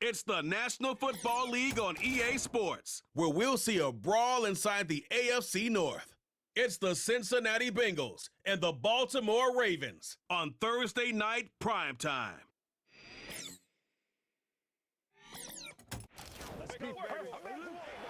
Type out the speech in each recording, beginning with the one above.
It's the National Football League on EA Sports, where we'll see a brawl inside the AFC North. It's the Cincinnati Bengals and the Baltimore Ravens on Thursday night primetime.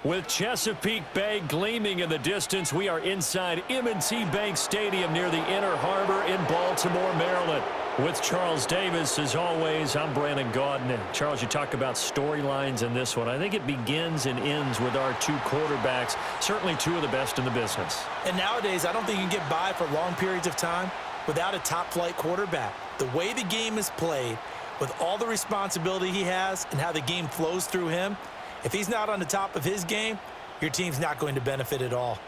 With Chesapeake Bay gleaming in the distance, we are inside M&T Bank Stadium near the Inner Harbor in Baltimore, Maryland. With Charles Davis, as always, I'm Brandon Gaudin. And Charles, you talk about storylines in this one. I think it begins and ends with our two quarterbacks, certainly two of the best in the business. And nowadays, I don't think you can get by for long periods of time without a top-flight quarterback. The way the game is played, with all the responsibility he has and how the game flows through him, if he's not on the top of his game, your team's not going to benefit at all.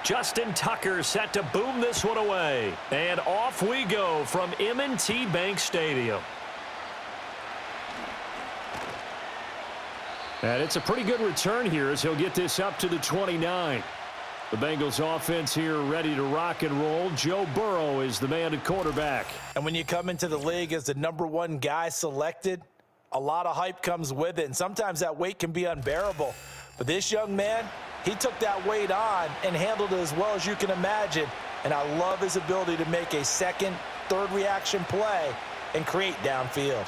Justin Tucker set to boom this one away. And off we go from M&T Bank Stadium. And it's a pretty good return here as he'll get this up to the 29. The Bengals offense here ready to rock and roll. Joe Burrow is the man at quarterback. And when you come into the league as the #1 guy selected, a lot of hype comes with it. And sometimes that weight can be unbearable. But this young man, he took that weight on and handled it as well as you can imagine. And I love his ability to make a second, third reaction play and create downfield.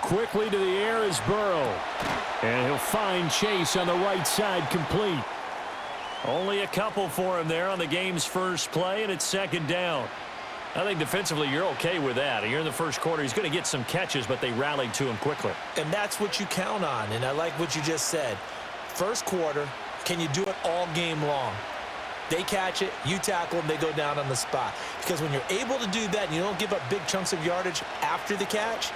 Quickly to the air is Burrow. And he'll find Chase on the right side complete. Only a couple for him there on the game's first play, and it's second down. I think defensively you're okay with that. Here in the first quarter, he's going to get some catches, but they rallied to him quickly. And that's what you count on, and I like what you just said. First quarter, can you do it all game long? They catch it, you tackle them, they go down on the spot. Because when you're able to do that and you don't give up big chunks of yardage after the catch,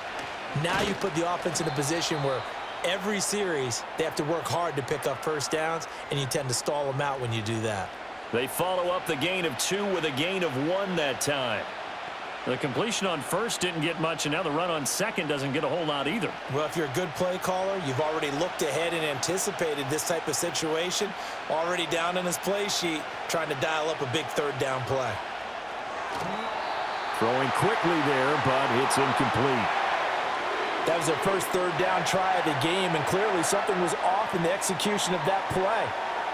now you put the offense in a position where every series, they have to work hard to pick up first downs, and you tend to stall them out when you do that. They follow up the gain of 2 with a gain of 1 that time. The completion on first didn't get much, and now the run on second doesn't get a whole lot either. Well, if you're a good play caller, you've already looked ahead and anticipated this type of situation, already down on his play sheet, trying to dial up a big third down play. Throwing quickly there, but it's incomplete. That was their first third down try of the game, and clearly something was off in the execution of that play.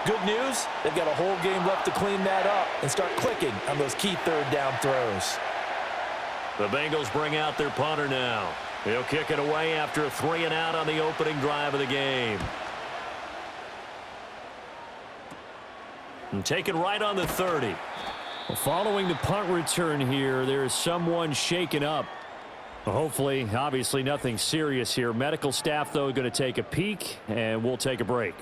Good news, they've got a whole game left to clean that up and start clicking on those key third down throws. The Bengals bring out their punter now. He'll kick it away after a 3-and-out on the opening drive of the game. And taken right on the 30. Well, following the punt return here, there is someone shaken up. Hopefully, obviously nothing serious here. Medical staff, though, going to take a peek, and we'll take a break.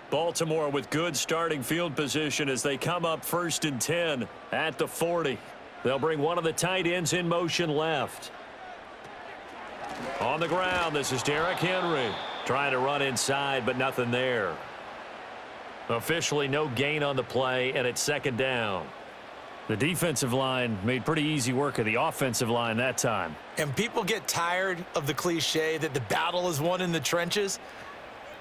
Baltimore with good starting field position as they come up 1st and 10 at the 40. They'll bring one of the tight ends in motion left. On the ground, this is Derrick Henry. Trying to run inside, but nothing there. Officially no gain on the play, and it's second down. The defensive line made pretty easy work of the offensive line that time. And people get tired of the cliche that the battle is won in the trenches.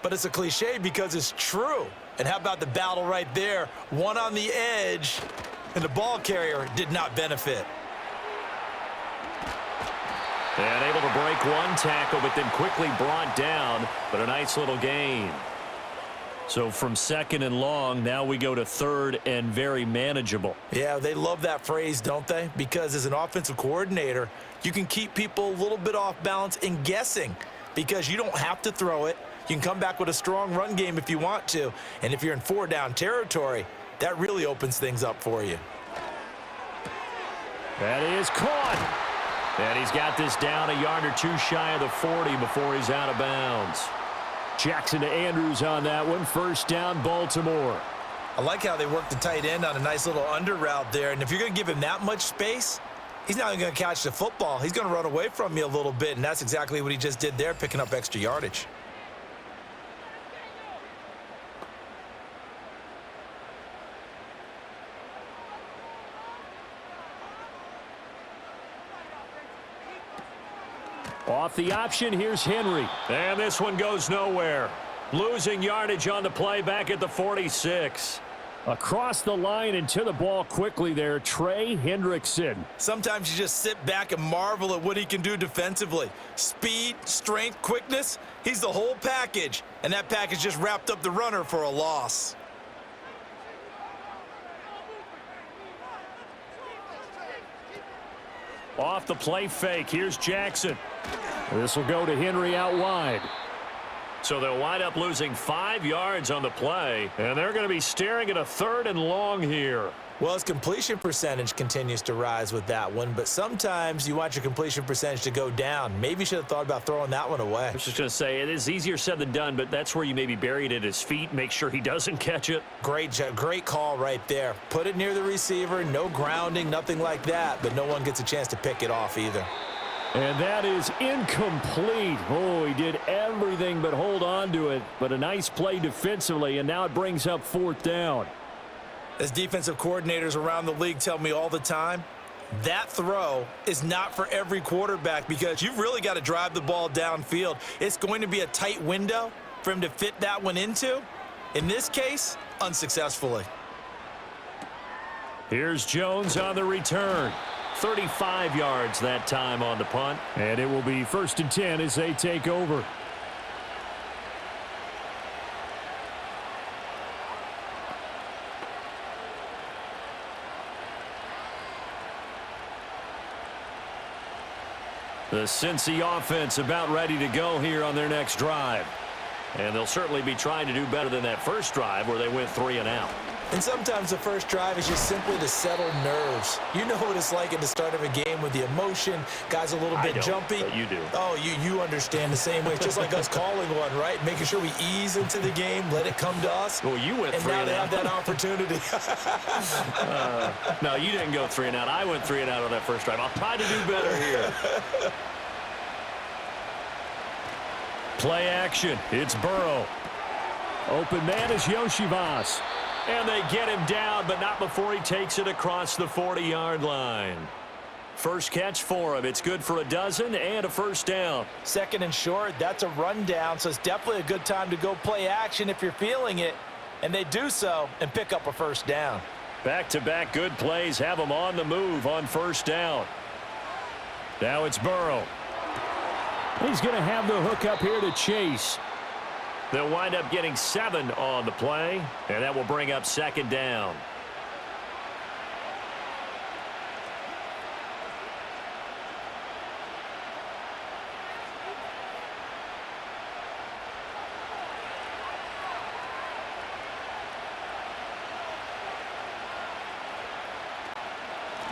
But it's a cliche because it's true. And how about the battle right there? One on the edge. And the ball carrier did not benefit. And able to break one tackle, but then quickly brought down. But a nice little gain. So from second and long, now we go to third and very manageable. Yeah, they love that phrase, don't they? Because as an offensive coordinator, you can keep people a little bit off balance and guessing. Because you don't have to throw it. You can come back with a strong run game if you want to. And if you're in 4-down territory, that really opens things up for you. That is caught. And he's got this down a yard or two shy of the 40 before he's out of bounds. Jackson to Andrews on that one. First down, Baltimore. I like how they work the tight end on a nice little under route there. And if you're going to give him that much space, he's not even going to catch the football. He's going to run away from you a little bit, and that's exactly what he just did there, picking up extra yardage. Off the option, here's Henry. And this one goes nowhere. Losing yardage on the play back at the 46. Across the line and to the ball quickly there, Trey Hendrickson. Sometimes you just sit back and marvel at what he can do defensively. Speed, strength, quickness, he's the whole package. And that package just wrapped up the runner for a loss. Off the play fake, here's Jackson. This will go to Henry out wide. So they'll wind up losing 5 yards on the play, and they're going to be staring at a 3rd and long here. Well, his completion percentage continues to rise with that one, but sometimes you want your completion percentage to go down. Maybe you should have thought about throwing that one away. I was just going to say, it is easier said than done, but that's where you maybe bury it at his feet, make sure he doesn't catch it. Great call right there. Put it near the receiver, no grounding, nothing like that, but no one gets a chance to pick it off either. And that is incomplete. Oh, he did everything but hold on to it, but a nice play defensively, and now it brings up 4th down. As defensive coordinators around the league tell me all the time, that throw is not for every quarterback because you've really got to drive the ball downfield. It's going to be a tight window for him to fit that one into. In this case, unsuccessfully. Here's Jones on the return. 35 yards that time on the punt. And it will be 1st and 10 as they take over. The Cincy offense about ready to go here on their next drive. And they'll certainly be trying to do better than that first drive where they went 3 and out. And sometimes the first drive is just simply to settle nerves. You know what it's like at the start of a game with the emotion. Guys a little bit jumpy. But you do. Oh, you understand the same way. It's just like us calling one, right? Making sure we ease into the game, let it come to us. Well, you went 3 and out. And now they have that opportunity. No, you didn't go 3 and out. I went 3 and out on that first drive. I'll try to do better here. Play action. It's Burrow. Open man is Yoshivas. And they get him down, but not before he takes it across the 40-yard line. First catch for him. It's good for a dozen and a first down. 2nd and short, that's a rundown, so it's definitely a good time to go play action if you're feeling it. And they do so and pick up a first down. Back-to-back good plays have them on the move on first down. Now it's Burrow. He's going to have the hook up here to Chase. They'll wind up getting 7 on the play, and that will bring up 2nd down.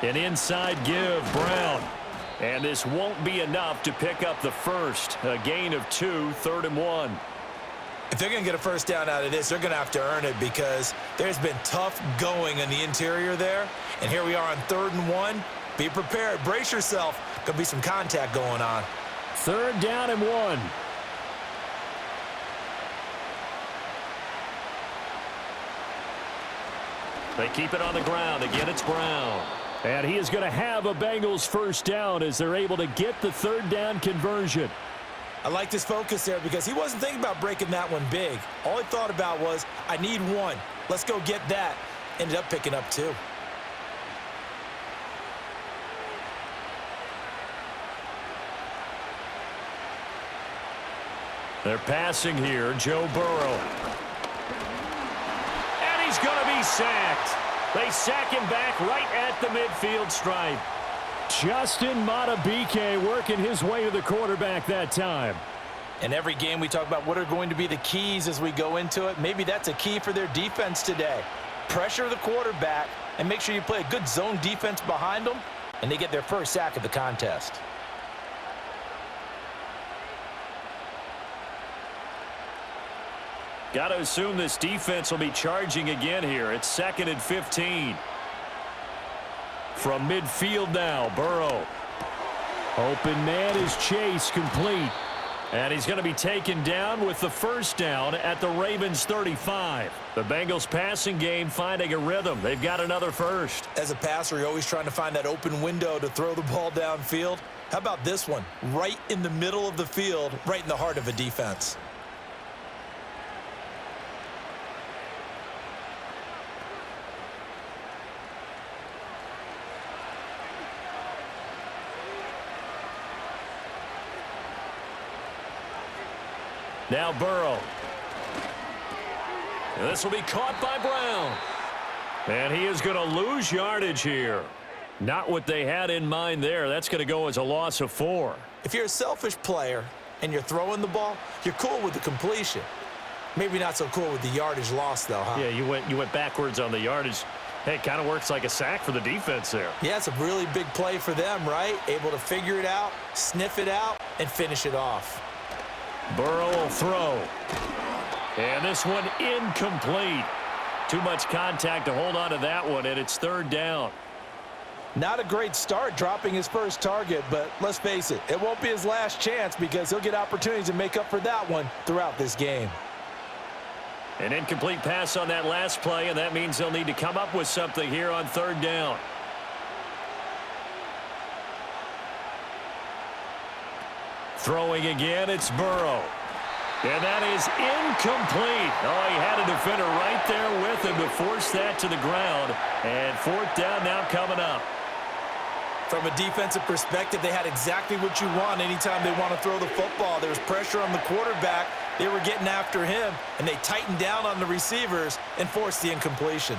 An inside give, Brown. And this won't be enough to pick up the first. A gain of 2, 3rd and 1. If they're going to get a first down out of this, they're going to have to earn it because there's been tough going in the interior there. And here we are on 3rd and 1. Be prepared. Brace yourself. Going to be some contact going on. 3rd down and 1. They keep it on the ground. Again, it's Brown. And he is going to have a Bengals first down as they're able to get the 3rd down conversion. I like this focus there because he wasn't thinking about breaking that one big. All he thought about was, I need 1. Let's go get that. Ended up picking up 2. They're passing here, Joe Burrow. And he's going to be sacked. They sack him back right at the midfield stripe. Justin Matabike working his way to the quarterback that time. In every game we talk about what are going to be the keys as we go into it. Maybe that's a key for their defense today. Pressure the quarterback and make sure you play a good zone defense behind them. and they get their first sack of the contest. Got to assume this defense will be charging again here. It's 2nd and 15. From midfield now, Burrow. Open man is Chase, complete. And he's going to be taken down with the first down at the Ravens 35. The Bengals passing game finding a rhythm. They've got another first. As a passer, you're always trying to find that open window to throw the ball downfield. How about this one? Right in the middle of the field, right in the heart of a defense. Now Burrow. And this will be caught by Brown. And he is going to lose yardage here. Not what they had in mind there. That's going to go as a loss of 4. If you're a selfish player and you're throwing the ball, you're cool with the completion. Maybe not so cool with the yardage loss, though, huh? Yeah, you went backwards on the yardage. Hey, it kind of works like a sack for the defense there. Yeah, it's a really big play for them, right? Able to figure it out, sniff it out, and finish it off. Burrow will throw. And this one incomplete. Too much contact to hold on to that one, and it's 3rd down. Not a great start dropping his first target, but let's face it, it won't be his last chance because he'll get opportunities to make up for that one throughout this game. An incomplete pass on that last play, and that means they'll need to come up with something here on 3rd down. Throwing again, it's Burrow. And that is incomplete. Oh, he had a defender right there with him to force that to the ground. And 4th down now coming up. From a defensive perspective, they had exactly what you want anytime they want to throw the football. There was pressure on the quarterback. They were getting after him, and they tightened down on the receivers and forced the incompletion.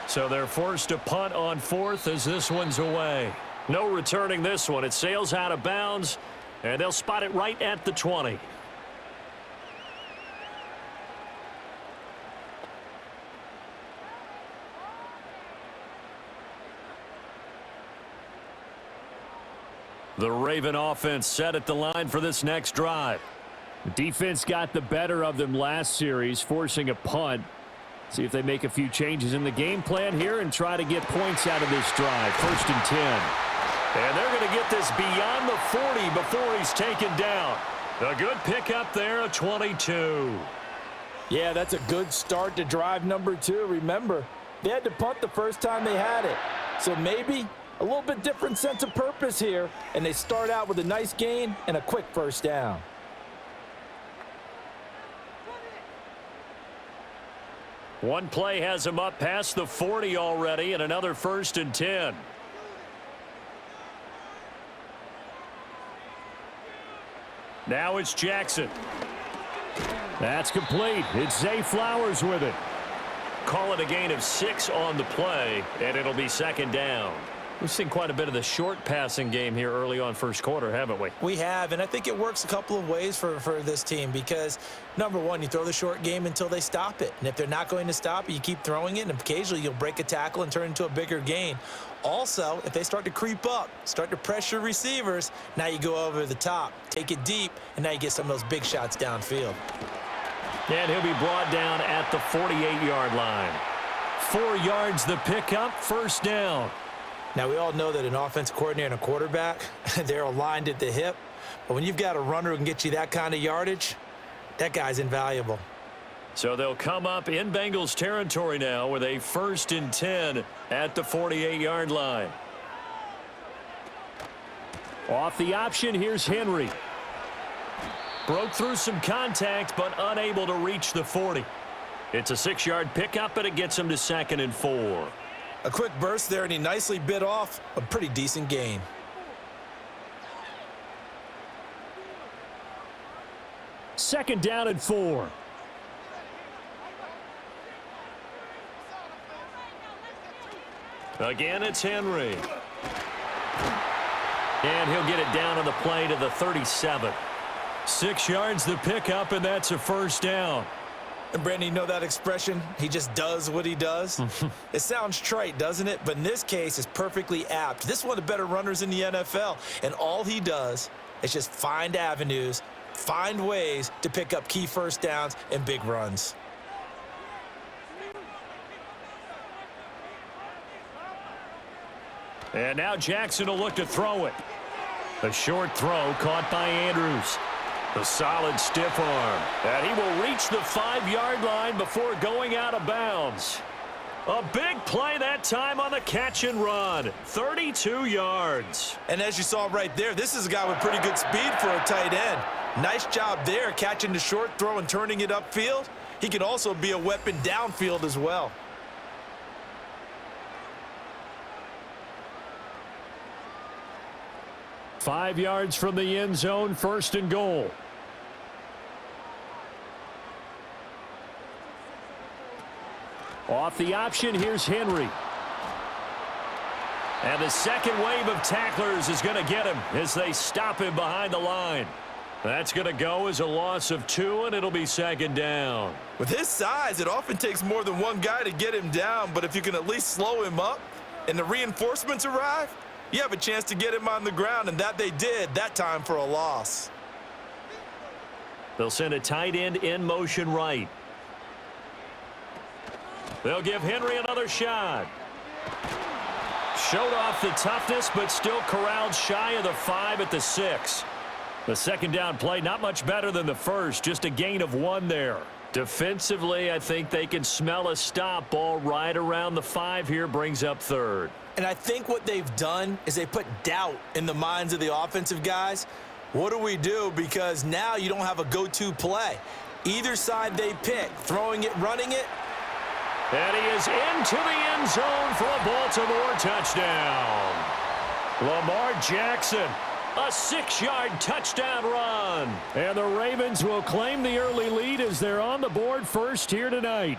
So they're forced to punt on 4th as this one's away. No returning this one. It sails out of bounds, and they'll spot it right at the 20. The Raven offense set at the line for this next drive. The defense got the better of them last series, forcing a punt. See if they make a few changes in the game plan here and try to get points out of this drive. 1st and 10. And they're going to get this beyond the 40 before he's taken down. A good pickup there, a 22. Yeah, that's a good start to drive number 2. Remember, they had to punt the first time they had it. So maybe a little bit different sense of purpose here, and they start out with a nice gain and a quick first down. One play has him up past the 40 already, and another 1st and 10. Now it's Jackson. That's complete. It's Zay Flowers with it. Call it a gain of 6 on the play, and it'll be 2nd down. We've seen quite a bit of the short passing game here early on first quarter, haven't we? We have, and I think it works a couple of ways for this team because, number one, you throw the short game until they stop it. And if they're not going to stop it, you keep throwing it, and occasionally you'll break a tackle and turn it into a bigger gain. Also, if they start to creep up, start to pressure receivers, now you go over the top, take it deep, and now you get some of those big shots downfield. And he'll be brought down at the 48-yard line. 4 yards the pickup, 1st down. Now, we all know that an offensive coordinator and a quarterback, they're aligned at the hip. But when you've got a runner who can get you that kind of yardage, that guy's invaluable. So they'll come up in Bengals territory now with a 1st and 10 at the 48-yard line. Off the option, here's Henry. Broke through some contact, but unable to reach the 40. It's a 6-yard pickup, and it gets him to 2nd and 4. A quick burst there, and he nicely bit off a pretty decent gain. Second down and 4. Again, it's Henry. And he'll get it down on the play to the 37. 6 yards the pickup, and that's a 1st down. And Brandon, you know that expression? He just does what he does? It sounds trite, doesn't it? But in this case, it's perfectly apt. This is one of the better runners in the NFL. And all he does is just find avenues, find ways to pick up key first downs and big runs. And now Jackson will look to throw it. A short throw caught by Andrews. A solid stiff arm. And he will reach the 5-yard line before going out of bounds. A big play that time on the catch and run. 32 yards. And as you saw right there, this is a guy with pretty good speed for a tight end. Nice job there catching the short throw and turning it upfield. He can also be a weapon downfield as well. Five yards from the end zone, first and goal. Off the option, here's Henry. And the second wave of tacklers is going to get him as they stop him behind the line. That's going to go as a loss of 2, and it'll be second down. With his size, it often takes more than one guy to get him down, but if you can at least slow him up and the reinforcements arrive, you have a chance to get him on the ground, and that they did that time for a loss. They'll send a tight end in motion right. They'll give Henry another shot. Showed off the toughness, but still corralled shy of the 5 at the 6. The second down play, not much better than the first, just a gain of 1 there. Defensively, I think they can smell a stop. Ball right around the 5 here, brings up third. And I think what they've done is they put doubt in the minds of the offensive guys. What do we do? Because now you don't have a go-to play. Either side they pick, throwing it, running it. And he is into the end zone for a Baltimore touchdown. Lamar Jackson, a 6-yard touchdown run. And the Ravens will claim the early lead as they're on the board first here tonight.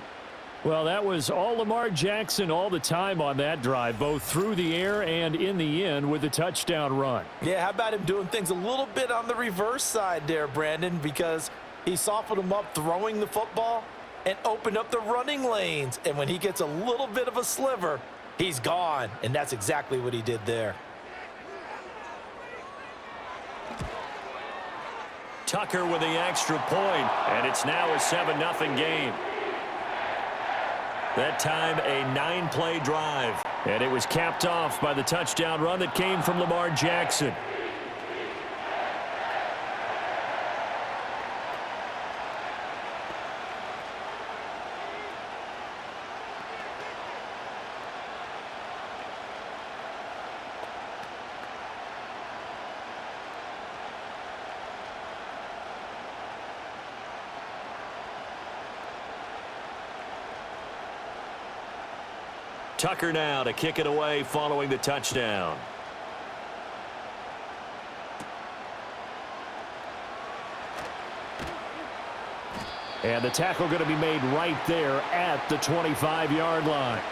Well, that was all Lamar Jackson all the time on that drive, both through the air and in the end with the touchdown run. Yeah, how about him doing things a little bit on the reverse side there, Brandon, because he softened him up throwing the football and opened up the running lanes. And when he gets a little bit of a sliver, he's gone. And that's exactly what he did there. Tucker with the extra point, and it's now a 7-0 game. That time, a 9-play drive. And it was capped off by the touchdown run that came from Lamar Jackson. Tucker now to kick it away following the touchdown. And the tackle going to be made right there at the 25-yard line.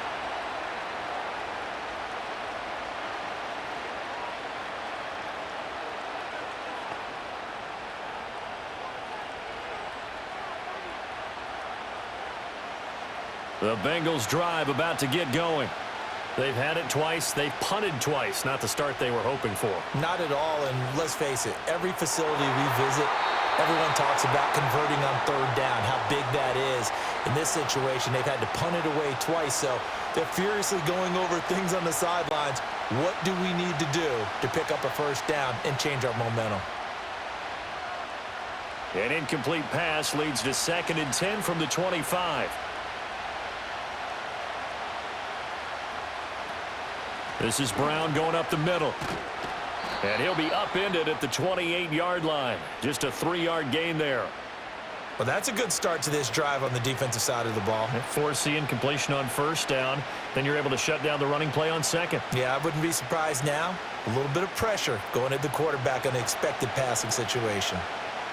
The Bengals drive about to get going. They've had it twice. They've punted twice. Not the start they were hoping for. Not at all, and let's face it, every facility we visit, everyone talks about converting on third down, how big that is. In this situation, they've had to punt it away twice, so they're furiously going over things on the sidelines. What do we need to do to pick up a first down and change our momentum? An incomplete pass leads to 2nd and 10 from the 25. This is Brown going up the middle. And he'll be upended at the 28-yard line. Just a 3-yard gain there. Well, that's a good start to this drive on the defensive side of the ball. Force the incompletion on first down. Then you're able to shut down the running play on second. Yeah, I wouldn't be surprised now. A little bit of pressure going at the quarterback on an expected passing situation.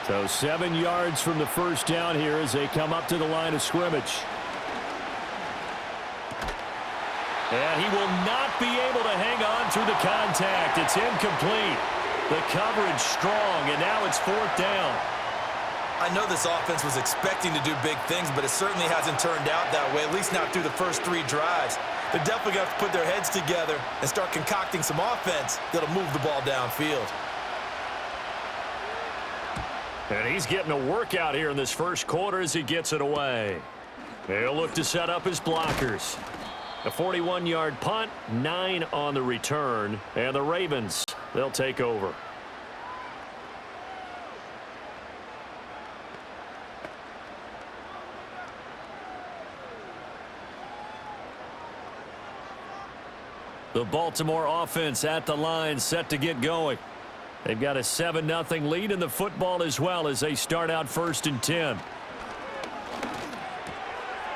So 7 yards from the first down here as they come up to the line of scrimmage. And he will not be able to hang on through the contact. It's incomplete. The coverage strong, and now it's 4th down. I know this offense was expecting to do big things, but it certainly hasn't turned out that way, at least not through the first 3 drives. They're definitely going to have to put their heads together and start concocting some offense that'll move the ball downfield. And he's getting a workout here in this first quarter as he gets it away. He'll look to set up his blockers. A 41-yard punt, 9 on the return, and the Ravens, they'll take over. The Baltimore offense at the line, set to get going. They've got a 7-0 lead in the football as well as they start out 1st and 10.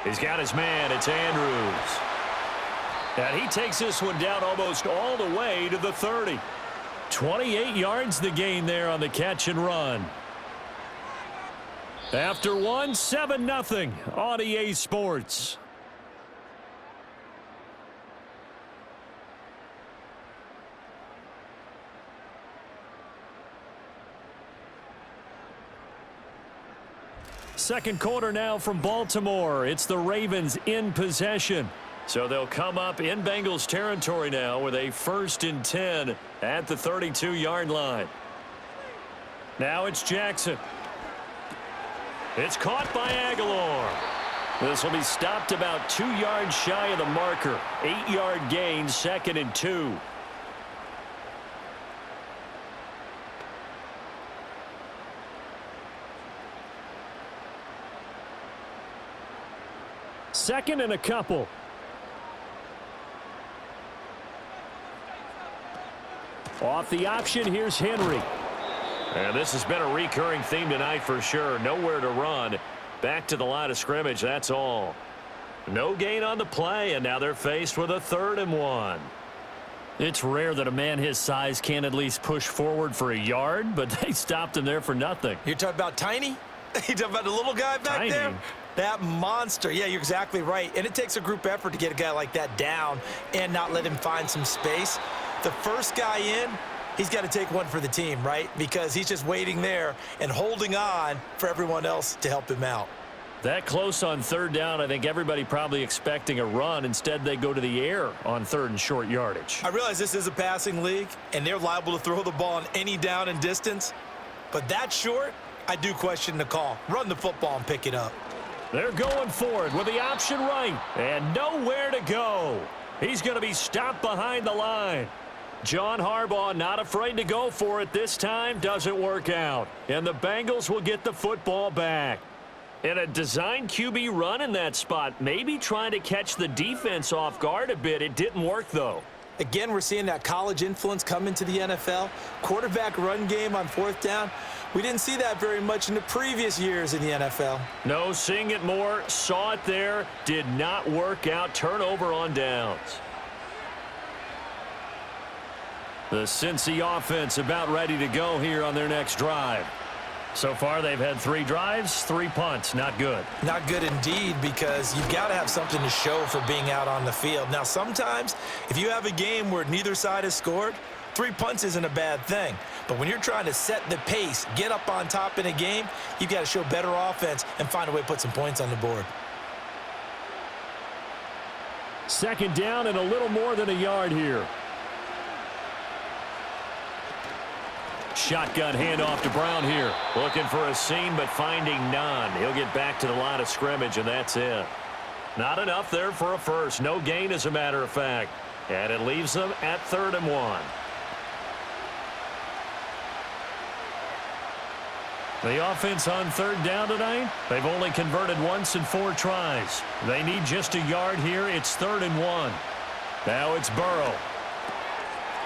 He's got his man. It's Andrews. And he takes this one down almost all the way to the 30. 28 yards the gain there on the catch and run. After one, 7-0 on EA Sports. Second quarter now from Baltimore. It's the Ravens in possession. So they'll come up in Bengals territory now with a 1st and 10 at the 32-yard line. Now it's Jackson. It's caught by Aguilar. This will be stopped about 2 yards shy of the marker. 8-yard gain, 2nd and 2. Second and a couple. Off the option, here's Henry. And this has been a recurring theme tonight for sure. Nowhere to run. Back to the line of scrimmage, that's all. No gain on the play, and now they're faced with a 3rd and 1. It's rare that a man his size can't at least push forward for a yard, but they stopped him there for nothing. You're talking about Tiny? You talking about the little guy back there? That monster. Yeah, you're exactly right. And it takes a group effort to get a guy like that down and not let him find some space. The first guy in, he's got to take one for the team, right? Because he's just waiting there and holding on for everyone else to help him out. That close on 3rd down, I think everybody probably expecting a run. Instead, they go to the air on 3rd and short yardage. I realize this is a passing league, and they're liable to throw the ball on any down and distance. But that short, I do question the call. Run the football and pick it up. They're going for it with the option right, and nowhere to go. He's going to be stopped behind the line. John Harbaugh not afraid to go for it this time. Doesn't work out. And the Bengals will get the football back. And a design QB run in that spot, maybe trying to catch the defense off guard a bit. It didn't work, though. Again, we're seeing that college influence come into the NFL. Quarterback run game on 4th down. We didn't see that very much in the previous years in the NFL. No, seeing it more, saw it there, did not work out. Turnover on downs. The Cincy offense about ready to go here on their next drive. So far, they've had 3 drives, 3 punts. Not good. Not good indeed, because you've got to have something to show for being out on the field. Now, sometimes, if you have a game where neither side has scored, 3 punts isn't a bad thing. But when you're trying to set the pace, get up on top in a game, you've got to show better offense and find a way to put some points on the board. 2nd down and a little more than a yard here. Shotgun handoff to Brown here. Looking for a seam, but finding none. He'll get back to the line of scrimmage, and that's it. Not enough there for a first. No gain, as a matter of fact. And it leaves them at 3rd and 1. The offense on 3rd down tonight, they've only converted once in 4 tries. They need just a yard here. It's 3rd and 1. Now it's Burrow.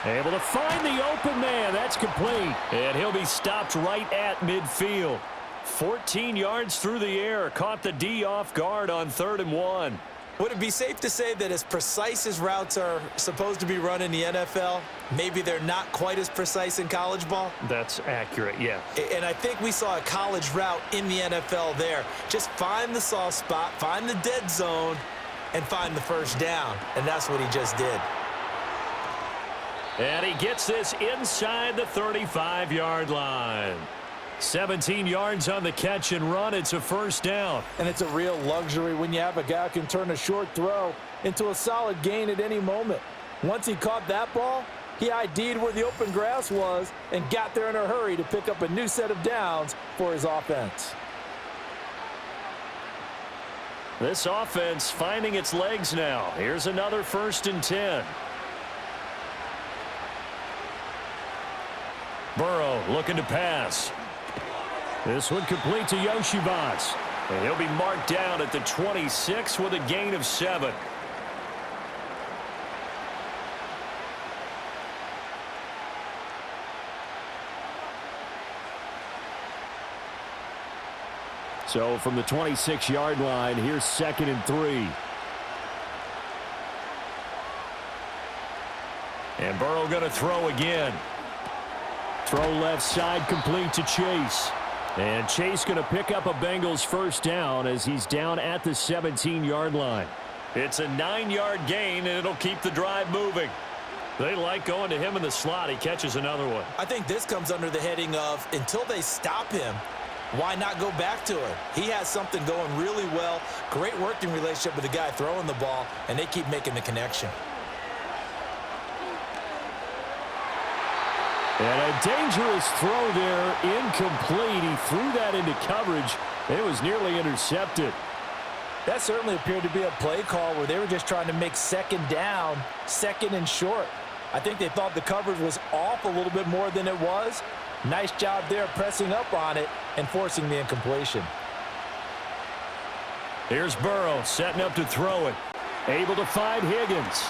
Able to find the open man. That's complete. And he'll be stopped right at midfield. 14 yards through the air. Caught the D off guard on 3rd and 1. Would it be safe to say that as precise as routes are supposed to be run in the NFL, maybe they're not quite as precise in college ball? That's accurate, yeah. And I think we saw a college route in the NFL there. Just find the soft spot, find the dead zone, and find the 1st down. And that's what he just did. And he gets this inside the 35-yard line. 17 yards on the catch and run. It's a first down. And it's a real luxury when you have a guy who can turn a short throw into a solid gain at any moment. Once he caught that ball, he ID'd where the open grass was and got there in a hurry to pick up a new set of downs for his offense. This offense finding its legs now. Here's another 1st and 10. Burrow looking to pass. This one complete to Yoshivas. And he'll be marked down at the 26 with a gain of 7. So from the 26-yard line, here's 2nd and 3. And Burrow going to throw again. Throw left side complete to Chase. And Chase going to pick up a Bengals first down as he's down at the 17-yard line. It's a 9-yard gain, and it'll keep the drive moving. They like going to him in the slot. He catches another one. I think this comes under the heading of until they stop him, why not go back to him? He has something going really well. Great working relationship with the guy throwing the ball, and they keep making the connection. And a dangerous throw there, incomplete. He threw that into coverage. It was nearly intercepted. That certainly appeared to be a play call where they were just trying to make 2nd down, 2nd and short. I think they thought the coverage was off a little bit more than it was. Nice job there pressing up on it and forcing the incompletion. Here's Burrow setting up to throw it. Able to find Higgins.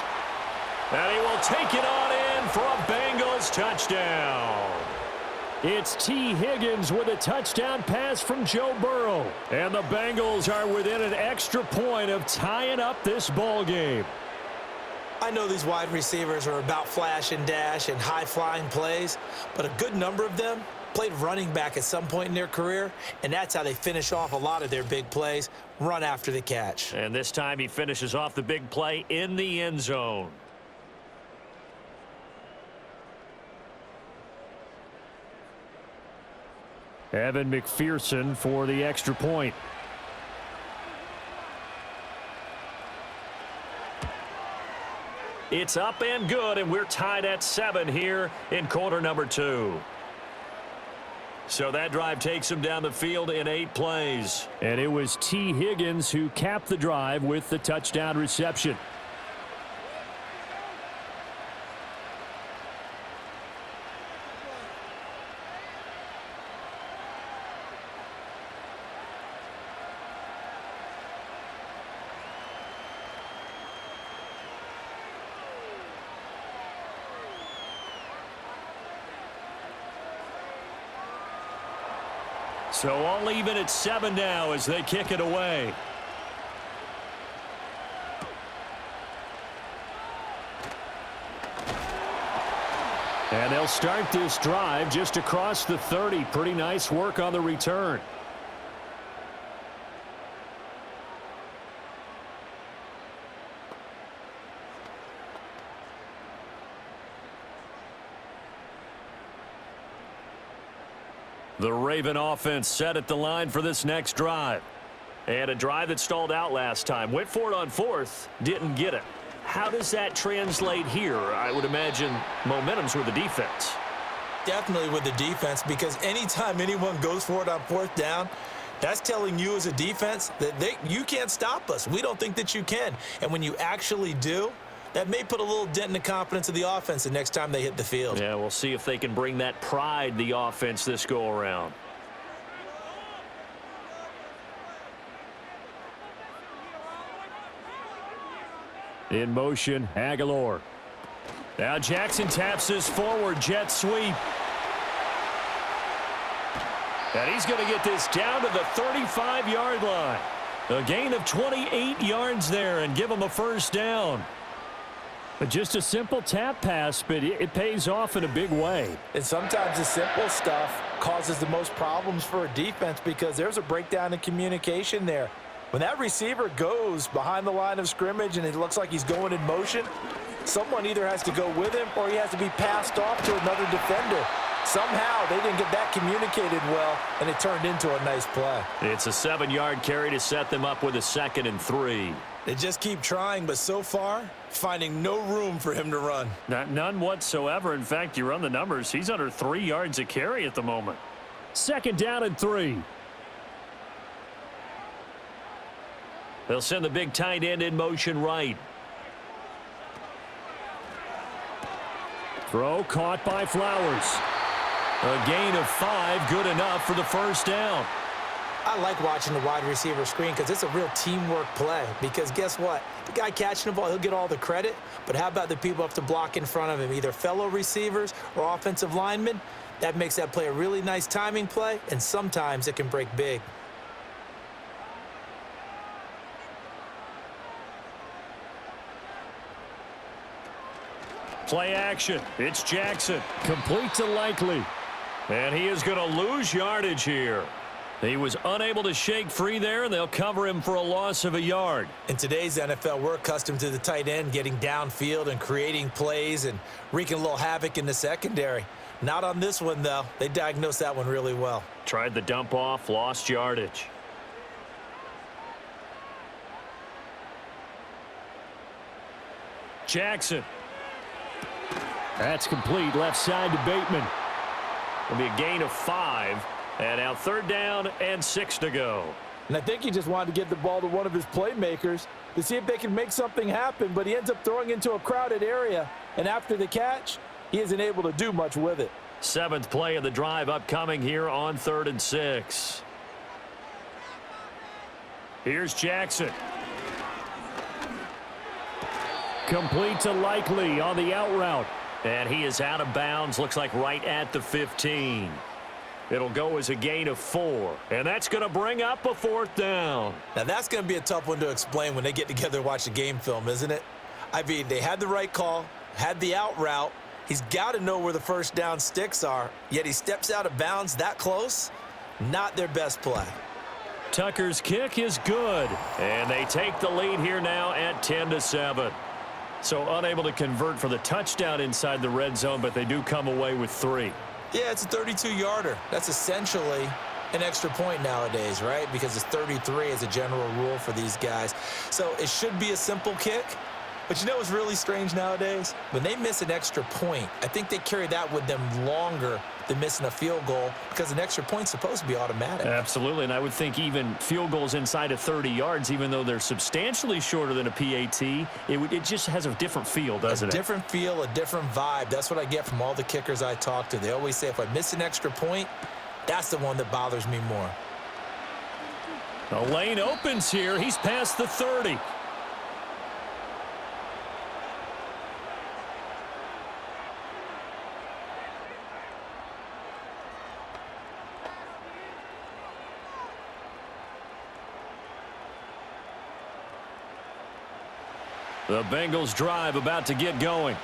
And he will take it on in for a Bengals touchdown. It's T. Higgins with a touchdown pass from Joe Burrow. And the Bengals are within an extra point of tying up this ball game. I know these wide receivers are about flash and dash and high-flying plays, but a good number of them played running back at some point in their career, and that's how they finish off a lot of their big plays, run after the catch. And this time he finishes off the big play in the end zone. Evan McPherson for the extra point. It's up and good, and we're tied at 7 here in quarter number 2. So that drive takes him down the field in 8 plays. And it was T. Higgins who capped the drive with the touchdown reception. So all even at 7 now as they kick it away. And they'll start this drive just across the 30. Pretty nice work on the return. The Raven offense set at the line for this next drive. And a drive that stalled out last time. Went for it on 4th, didn't get it. How does that translate here? I would imagine momentum's with the defense. Definitely with the defense, because anytime anyone goes for it on 4th down, that's telling you as a defense that you can't stop us. We don't think that you can. And when you actually do, that may put a little dent in the confidence of the offense the next time they hit the field. Yeah, we'll see if they can bring that pride, the offense, this go-around. In motion, Aguilar. Now Jackson taps this forward, jet sweep. And he's going to get this down to the 35-yard line. A gain of 28 yards there and give him a first down. Just a simple tap pass, but it pays off in a big way. And sometimes the simple stuff causes the most problems for a defense because there's a breakdown in communication there. When that receiver goes behind the line of scrimmage and it looks like he's going in motion, someone either has to go with him or he has to be passed off to another defender. Somehow they didn't get that communicated well, and it turned into a nice play. It's a 7-yard carry to set them up with a 2nd and 3. They just keep trying, but so far, finding no room for him to run. None whatsoever. In fact, you run the numbers. He's under 3 yards a carry at the moment. 2nd down and 3. They'll send the big tight end in motion right. Throw caught by Flowers. A gain of 5, good enough for the 1st down. I like watching the wide receiver screen because it's a real teamwork play. Because guess what? The guy catching the ball, he'll get all the credit. But how about the people up to block in front of him, either fellow receivers or offensive linemen? That makes that play a really nice timing play, and sometimes it can break big. Play action. It's Jackson. Complete to Likely. And he is going to lose yardage here. He was unable to shake free there, and they'll cover him for a loss of a yard. In today's NFL, we're accustomed to the tight end getting downfield and creating plays and wreaking a little havoc in the secondary. Not on this one, though. They diagnosed that one really well. Tried the dump off, lost yardage. Jackson. That's complete, left side to Bateman. It'll be a gain of 5, and now 3rd down and 6 to go. And I think he just wanted to get the ball to one of his playmakers to see if they can make something happen, but he ends up throwing into a crowded area, and after the catch, he isn't able to do much with it. 7th play of the drive upcoming here on 3rd and 6. Here's Jackson. Complete to Likely on the out route. And he is out of bounds, looks like right at the 15. It'll go as a gain of 4, and that's going to bring up a 4th down. Now, that's going to be a tough one to explain when they get together and watch the game film, isn't it? I mean, they had the right call, had the out route. He's got to know where the 1st down sticks are, yet he steps out of bounds that close. Not their best play. Tucker's kick is good, and they take the lead here now at 10-7. So unable to convert for the touchdown inside the red zone, but they do come away with 3. Yeah, it's a 32-yarder. That's essentially an extra point nowadays, right? Because it's 33 as a general rule for these guys. So it should be a simple kick. But you know what's really strange nowadays? When they miss an extra point, I think they carry that with them longer than missing a field goal because an extra point's supposed to be automatic. Absolutely, and I would think even field goals inside of 30 yards, even though they're substantially shorter than a PAT, it just has a different feel, doesn't it? A different feel, a different vibe. That's what I get from all the kickers I talk to. They always say if I miss an extra point, that's the one that bothers me more. The lane opens here. He's past the 30. The Bengals drive about to get going.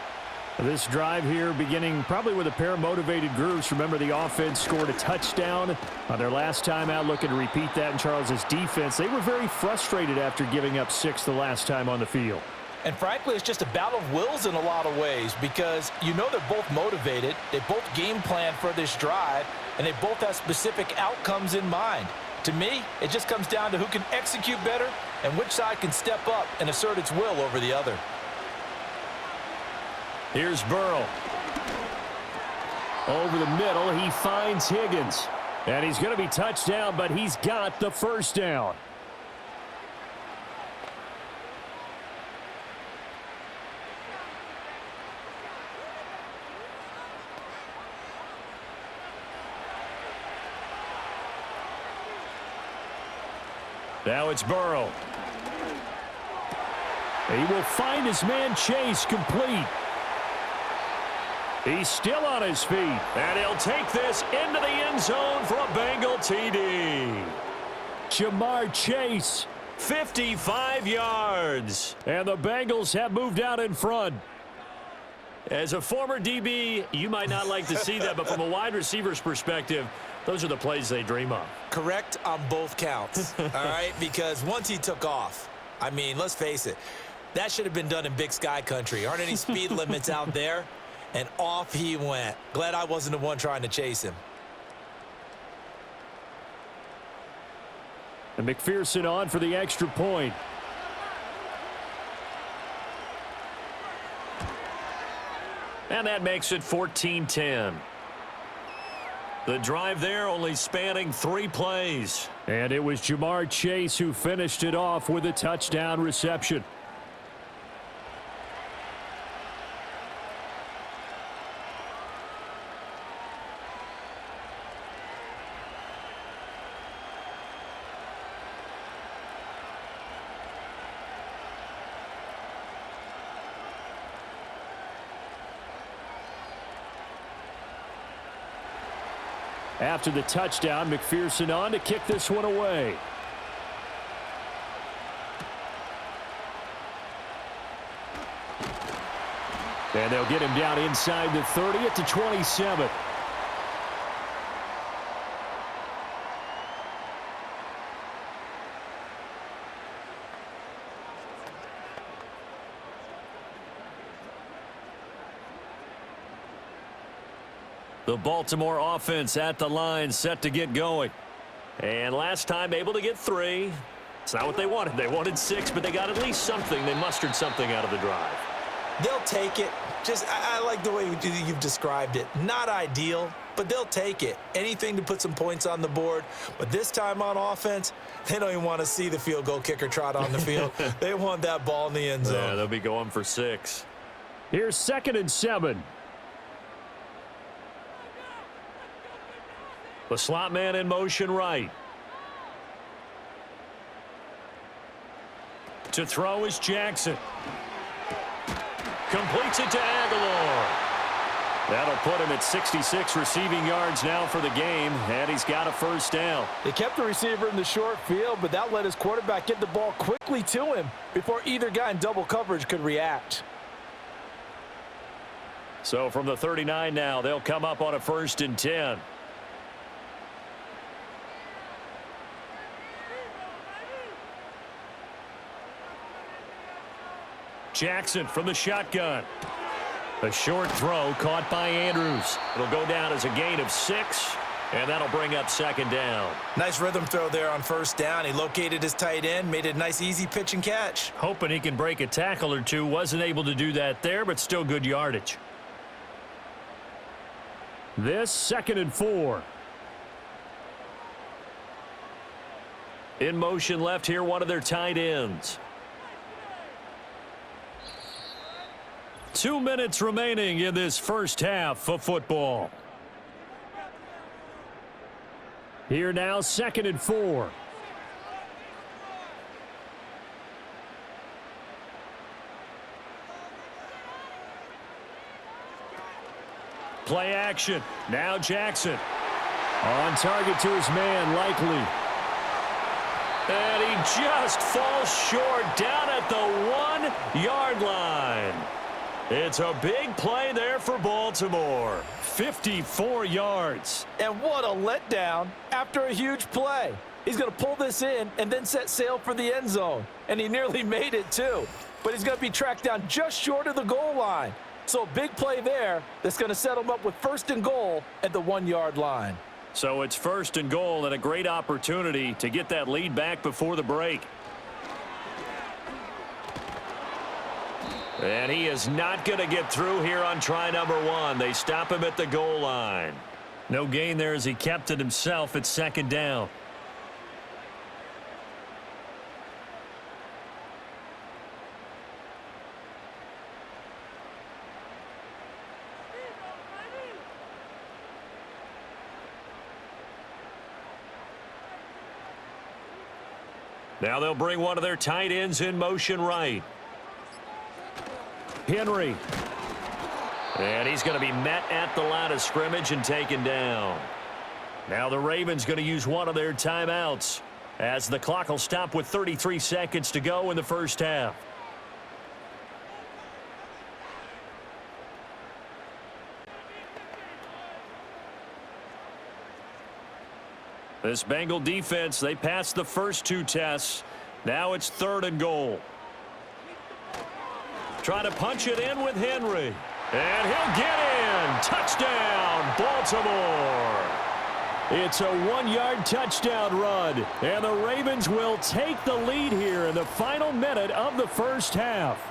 This drive here beginning probably with a pair of motivated groups. Remember, the offense scored a touchdown on their last time out, looking to repeat that in Charles's defense. They were very frustrated after giving up 6 the last time on the field. And frankly, it's just a battle of wills in a lot of ways because you know they're both motivated. They both game plan for this drive, and they both have specific outcomes in mind. To me, it just comes down to who can execute better and which side can step up and assert its will over the other. Here's Burrow. Over the middle, he finds Higgins. And he's going to be touched down, but he's got the 1st down. Now it's Burrow. He will find his man Chase complete. He's still on his feet. And he'll take this into the end zone for a Bengal TD. Jamar Chase, 55 yards. And the Bengals have moved out in front. As a former DB, you might not like to see that, but from a wide receiver's perspective, those are the plays they dream of. Correct on both counts, all right? Because once he took off, I mean, let's face it, that should have been done in Big Sky country. Aren't any speed limits out there? and off he went. Glad I wasn't the one trying to chase him. And McPherson on for the extra point. And that makes it 14-10. The drive there only spanning 3 plays. And it was Jamar Chase who finished it off with a touchdown reception. After the touchdown, McPherson on to kick this one away. And they'll get him down inside the 30 at the 27. The Baltimore offense at the line, set to get going. And last time able to get 3. It's not what they wanted. They wanted 6, but they got at least something. They mustered something out of the drive. They'll take it. I like the way you've described it. Not ideal, but they'll take it. Anything to put some points on the board. But this time on offense, they don't even want to see the field goal kicker trot on the field. They want that ball in the end zone. Yeah, they'll be going for 6. Here's 2nd and 7. The slot man in motion right. To throw is Jackson. Completes it to Aguilar. That'll put him at 66 receiving yards now for the game, and he's got a first down. They kept the receiver in the short field, but that let his quarterback get the ball quickly to him before either guy in double coverage could react. So from the 39 now, they'll come up on a 1st and 10. Jackson from the shotgun. A short throw caught by Andrews. It'll go down as a gain of 6, and that'll bring up 2nd down. Nice rhythm throw there on 1st down. He located his tight end, made it a nice easy pitch and catch. Hoping he can break a tackle or two. Wasn't able to do that there, but still good yardage. This 2nd and 4. In motion left here, one of their tight ends. 2 minutes remaining in this first half of football. Here now, 2nd and 4. Play action. Now Jackson. On target to his man, Likely. And he just falls short down at the 1-yard line. It's a big play there for Baltimore. 54 yards. And what a letdown after a huge play. He's going to pull this in and then set sail for the end zone. And he nearly made it too. But he's going to be tracked down just short of the goal line. So a big play there that's going to set him up with 1st and goal at the 1-yard line. So it's 1st and goal and a great opportunity to get that lead back before the break. And he is not going to get through here on try number 1. They stop him at the goal line. No gain there as he kept it himself at 2nd down. Now they'll bring one of their tight ends in motion right. Henry. And he's going to be met at the line of scrimmage and taken down. Now the Ravens going to use one of their timeouts as the clock will stop with 33 seconds to go in the first half. This Bengal defense, they passed the first 2 tests. Now it's 3rd and goal. Trying to punch it in with Henry. And he'll get in. Touchdown, Baltimore. It's a 1-yard touchdown run, and the Ravens will take the lead here in the final minute of the first half.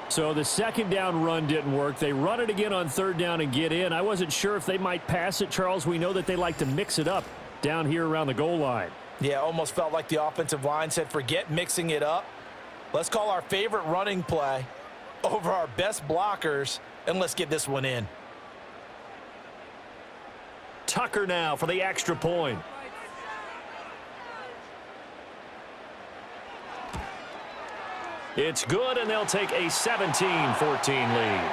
So the second down run didn't work. They run it again on third down and get in. I wasn't sure if they might pass it, Charles. We know that they like to mix it up down here around the goal line. Yeah, almost felt like the offensive line said, forget mixing it up. Let's call our favorite running play over our best blockers, and let's get this one in. Tucker now for the extra point. It's good, and they'll take a 17-14 lead.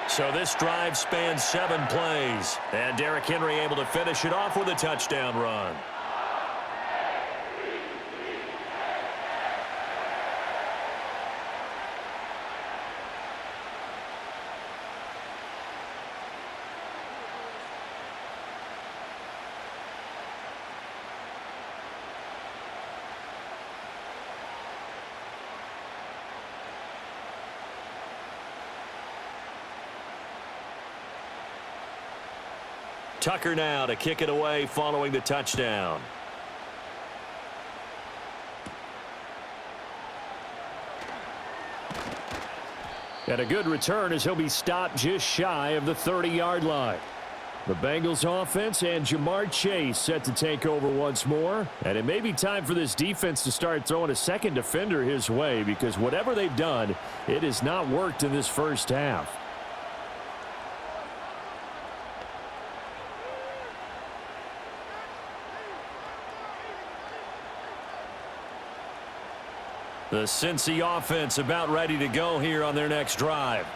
So this drive spans 7 plays, and Derrick Henry able to finish it off with a touchdown run. Tucker now to kick it away following the touchdown. And a good return as he'll be stopped just shy of the 30-yard line. The Bengals offense and Jamar Chase set to take over once more. And it may be time for this defense to start throwing a second defender his way, because whatever they've done, it has not worked in this first half. The Cincy offense about ready to go here on their next drive.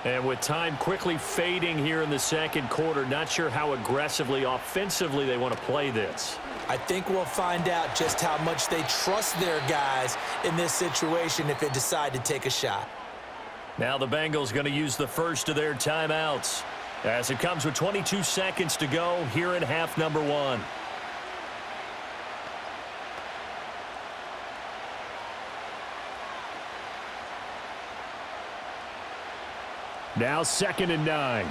And with time quickly fading here in the second quarter, not sure how aggressively, offensively they want to play this. I think we'll find out just how much they trust their guys in this situation if they decide to take a shot. Now the Bengals going to use the first of their timeouts, as it comes with 22 seconds to go here in half number 1. Now 2nd and 9.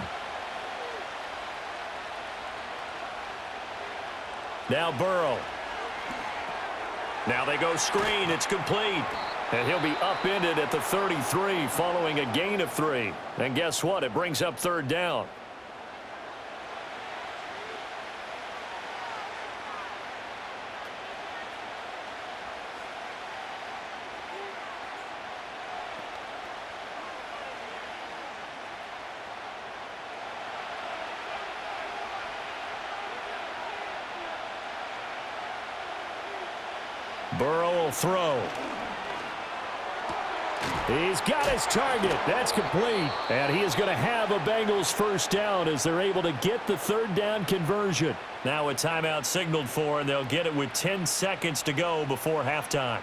Now Burrow. Now they go screen. It's complete. And he'll be upended at the 33 following a gain of 3. And guess what? It brings up 3rd down. Burrow will throw. He's got his target. That's complete. And he is going to have a Bengals first down as they're able to get the 3rd down conversion. Now a timeout signaled for, and they'll get it with 10 seconds to go before halftime.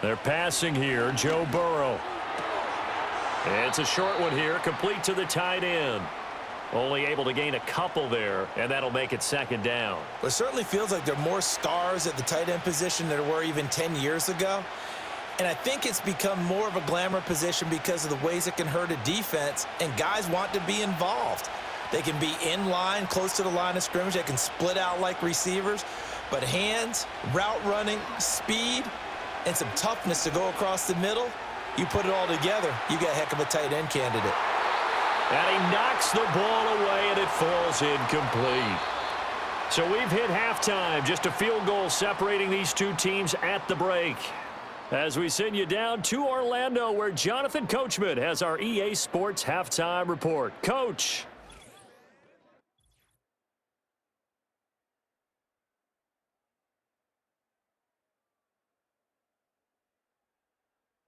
They're passing here, Joe Burrow. It's a short one here, complete to the tight end. Only able to gain a couple there, and that'll make it 2nd down. Well, it certainly feels like there are more stars at the tight end position than there were even 10 years ago. And I think it's become more of a glamour position because of the ways it can hurt a defense, and guys want to be involved. They can be in line, close to the line of scrimmage. They can split out like receivers. But hands, route running, speed, and some toughness to go across the middle, you put it all together, you got a heck of a tight end candidate. And he knocks the ball away, and it falls incomplete. So we've hit halftime, just a field goal separating these two teams at the break. As we send you down to Orlando, where Jonathan Coachman has our EA Sports halftime report. Coach.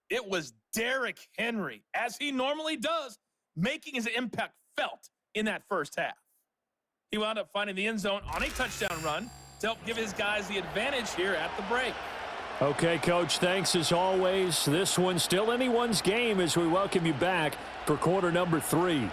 It was Derrick Henry, as he normally does, making his impact felt in that first half. He wound up finding the end zone on a touchdown run to help give his guys the advantage here at the break. Okay, Coach, thanks as always. This one's still anyone's game as we welcome you back for quarter number 3.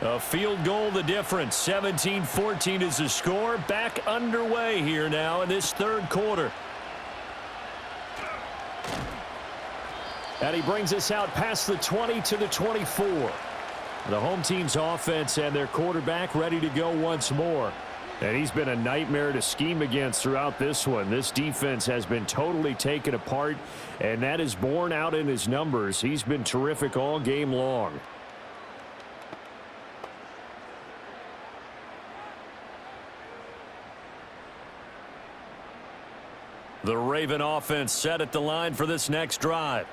A field goal the difference. 17-14 is the score. Back underway here now in this third quarter. And he brings us out past the 20 to the 24. The home team's offense and their quarterback ready to go once more. And he's been a nightmare to scheme against throughout this one. This defense has been totally taken apart, and that is borne out in his numbers. He's been terrific all game long. The Raven offense set at the line for this next drive.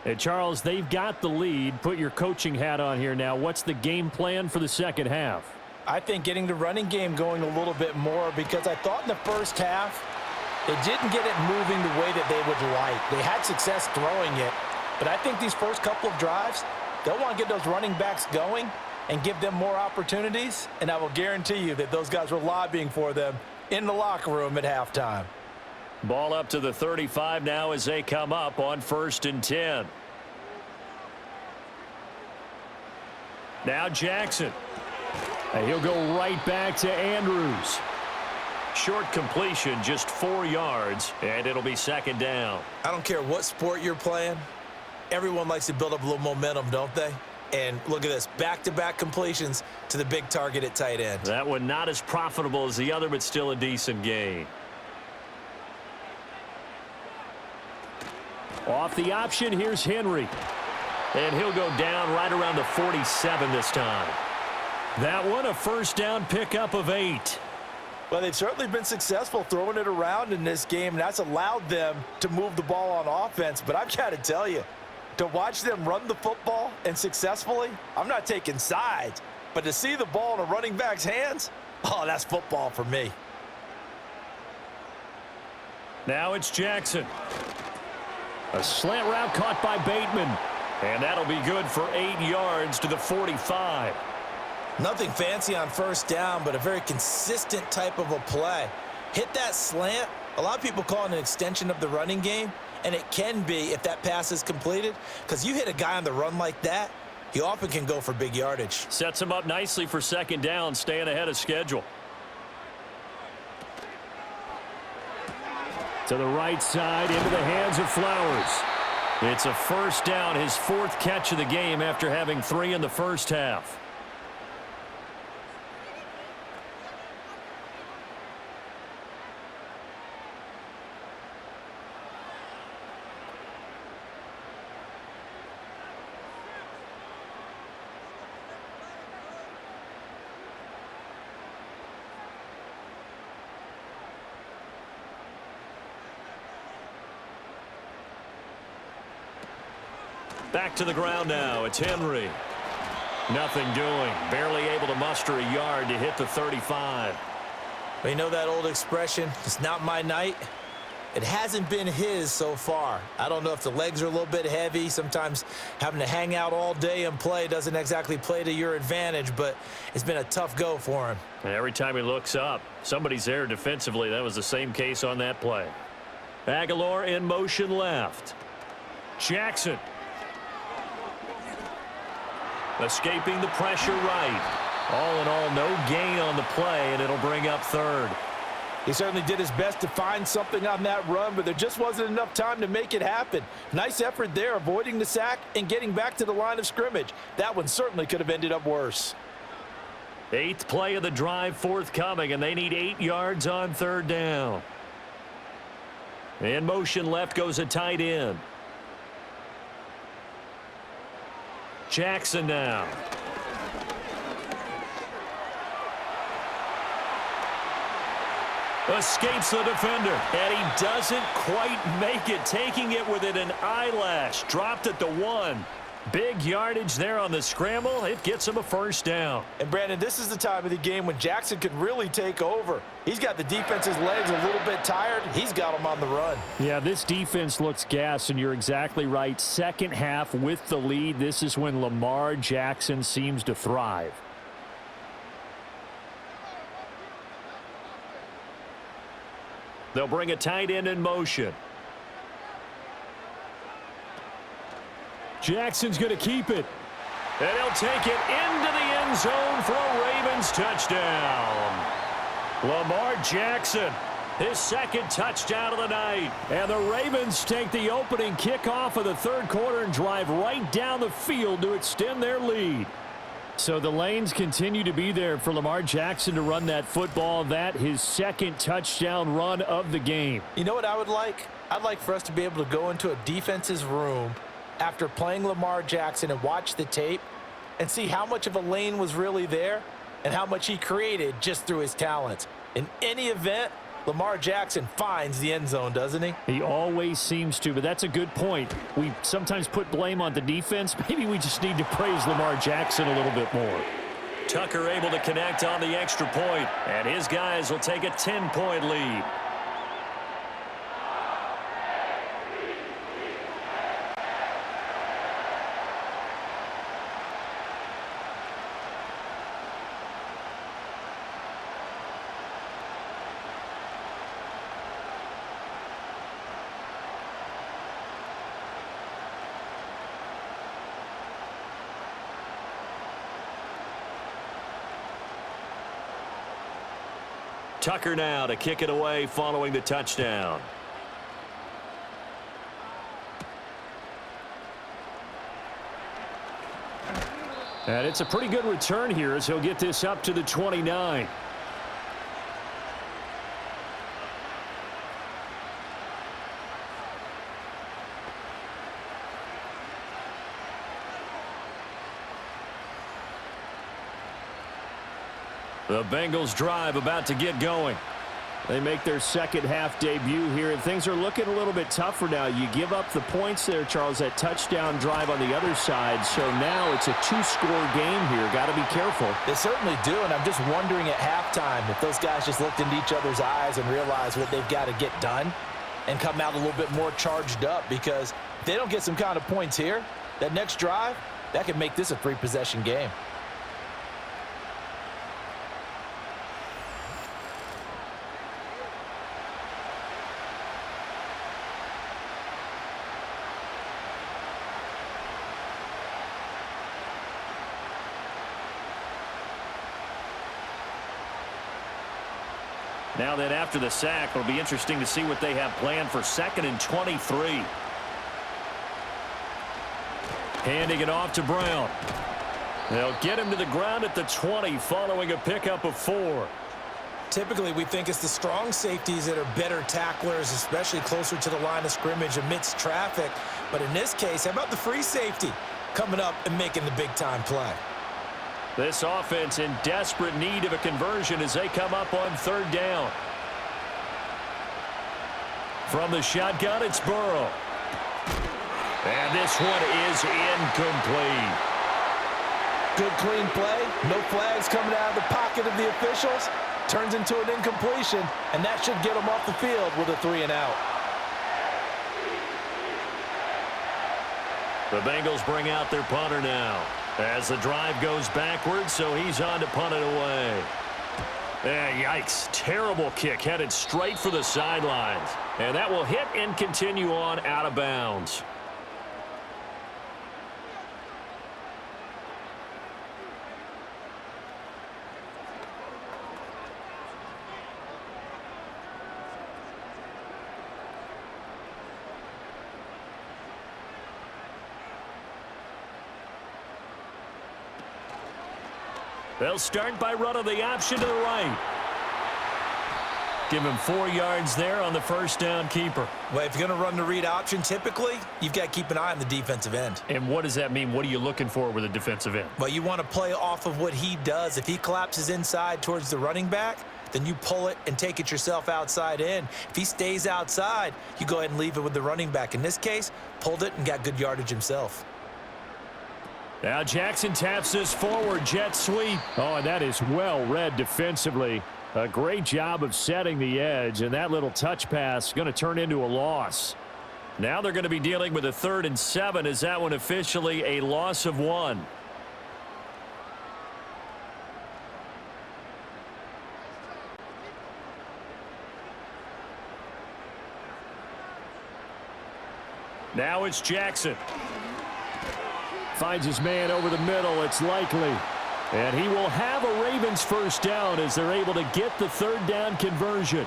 And Charles, they've got the lead. Put your coaching hat on here now. What's the game plan for the second half? I think getting the running game going a little bit more, because I thought in the first half they didn't get it moving the way that they would like. They had success throwing it, but I think these first couple of drives, they'll want to get those running backs going and give them more opportunities, and I will guarantee you that those guys were lobbying for them in the locker room at halftime. Ball up to the 35 now as they come up on 1st and 10. Now Jackson. And he'll go right back to Andrews. Short completion, just 4 yards, and it'll be second down. I don't care what sport you're playing. Everyone likes to build up a little momentum, don't they? And look at this, back-to-back completions to the big target at tight end. That one not as profitable as the other, but still a decent gain. Off the option, here's Henry. And he'll go down right around the 47 this time. That one, a first down pickup of 8. Well, they've certainly been successful throwing it around in this game, and that's allowed them to move the ball on offense. But I've got to tell you, to watch them run the football and successfully, I'm not taking sides, but to see the ball in a running back's hands, oh, that's football for me. Now it's Jackson. A slant route caught by Bateman. And that'll be good for 8 yards to the 45. Nothing fancy on first down, but a very consistent type of a play. Hit that slant. A lot of people call it an extension of the running game, and it can be if that pass is completed, because you hit a guy on the run like that, he often can go for big yardage. Sets him up nicely for second down, staying ahead of schedule. To the right side, into the hands of Flowers. It's a first down, his 4th catch of the game after having 3 in the first half. Back to the ground now. It's Henry. Nothing doing. Barely able to muster a yard to hit the 35. But you know that old expression, it's not my night? It hasn't been his so far. I don't know if the legs are a little bit heavy. Sometimes having to hang out all day and play doesn't exactly play to your advantage, but it's been a tough go for him. And every time he looks up, somebody's there defensively. That was the same case on that play. Aguilar in motion left. Jackson. Escaping the pressure right. All in all, no gain on the play, and it'll bring up 3rd. He certainly did his best to find something on that run, but there just wasn't enough time to make it happen. Nice effort there, avoiding the sack and getting back to the line of scrimmage. That one certainly could have ended up worse. 8th play of the drive forthcoming, and they need 8 yards on 3rd down. In motion left goes a tight end. Jackson now. Escapes the defender, and he doesn't quite make it, taking it within an eyelash. Dropped at the 1. Big yardage there on the scramble. It gets him a first down. And, Brandon, this is the time of the game when Jackson can really take over. He's got the defense's legs a little bit tired. He's got them on the run. Yeah, this defense looks gassed, and you're exactly right. Second half with the lead, this is when Lamar Jackson seems to thrive. They'll bring a tight end in motion. Jackson's going to keep it. And he'll take it into the end zone for a Ravens touchdown. Lamar Jackson, his second touchdown of the night. And the Ravens take the opening kickoff of the third quarter and drive right down the field to extend their lead. So the lanes continue to be there for Lamar Jackson to run that football. That his second touchdown run of the game. You know what I would like? I'd like for us to be able to go into a defense's room after playing Lamar Jackson and watch the tape and see how much of a lane was really there and how much he created just through his talents. In any event, Lamar Jackson finds the end zone, doesn't he? He always seems to, but that's a good point. We sometimes put blame on the defense. Maybe we just need to praise Lamar Jackson a little bit more. Tucker able to connect on the extra point, and his guys will take a 10-point lead. Tucker now to kick it away following the touchdown. And it's a pretty good return here as he'll get this up to the 29. The Bengals drive about to get going. They make their second half debut here, and things are looking a little bit tougher now. You give up the points there, Charles, that touchdown drive on the other side. So now it's a two-score game here. Got to be careful. They certainly do, and I'm just wondering at halftime if those guys just looked into each other's eyes and realized what they've got to get done and come out a little bit more charged up, because if they don't get some kind of points here, that next drive, that could make this a three-possession game. Now then, after the sack, it'll be interesting to see what they have planned for 2nd and 23. Handing it off to Brown. They'll get him to the ground at the 20 following a pickup of 4. Typically, we think it's the strong safeties that are better tacklers, especially closer to the line of scrimmage amidst traffic. But in this case, how about the free safety coming up and making the big-time play? This offense in desperate need of a conversion as they come up on 3rd down. From the shotgun, it's Burrow. And this one is incomplete. Good clean play. No flags coming out of the pocket of the officials. Turns into an incompletion, and that should get them off the field with a 3-and-out. The Bengals bring out their punter now as the drive goes backwards, so he's on to punt it away. Yikes. Terrible kick headed straight for the sidelines. And that will hit and continue on out of bounds. They'll start by running the option to the right. Give him 4 yards there on the first down keeper. Well, if you're going to run the read option, typically, you've got to keep an eye on the defensive end. And what does that mean? What are you looking for with a defensive end? Well, you want to play off of what he does. If he collapses inside towards the running back, then you pull it and take it yourself outside in. If he stays outside, you go ahead and leave it with the running back. In this case, pulled it and got good yardage himself. Now Jackson taps this forward, jet sweep. Oh, and that is well read defensively. A great job of setting the edge, and that little touch pass going to turn into a loss. Now they're going to be dealing with a 3rd and 7. Is that one officially a loss of 1? Now it's Jackson. Finds his man over the middle. It's likely. And he will have a Ravens first down as they're able to get the 3rd down conversion.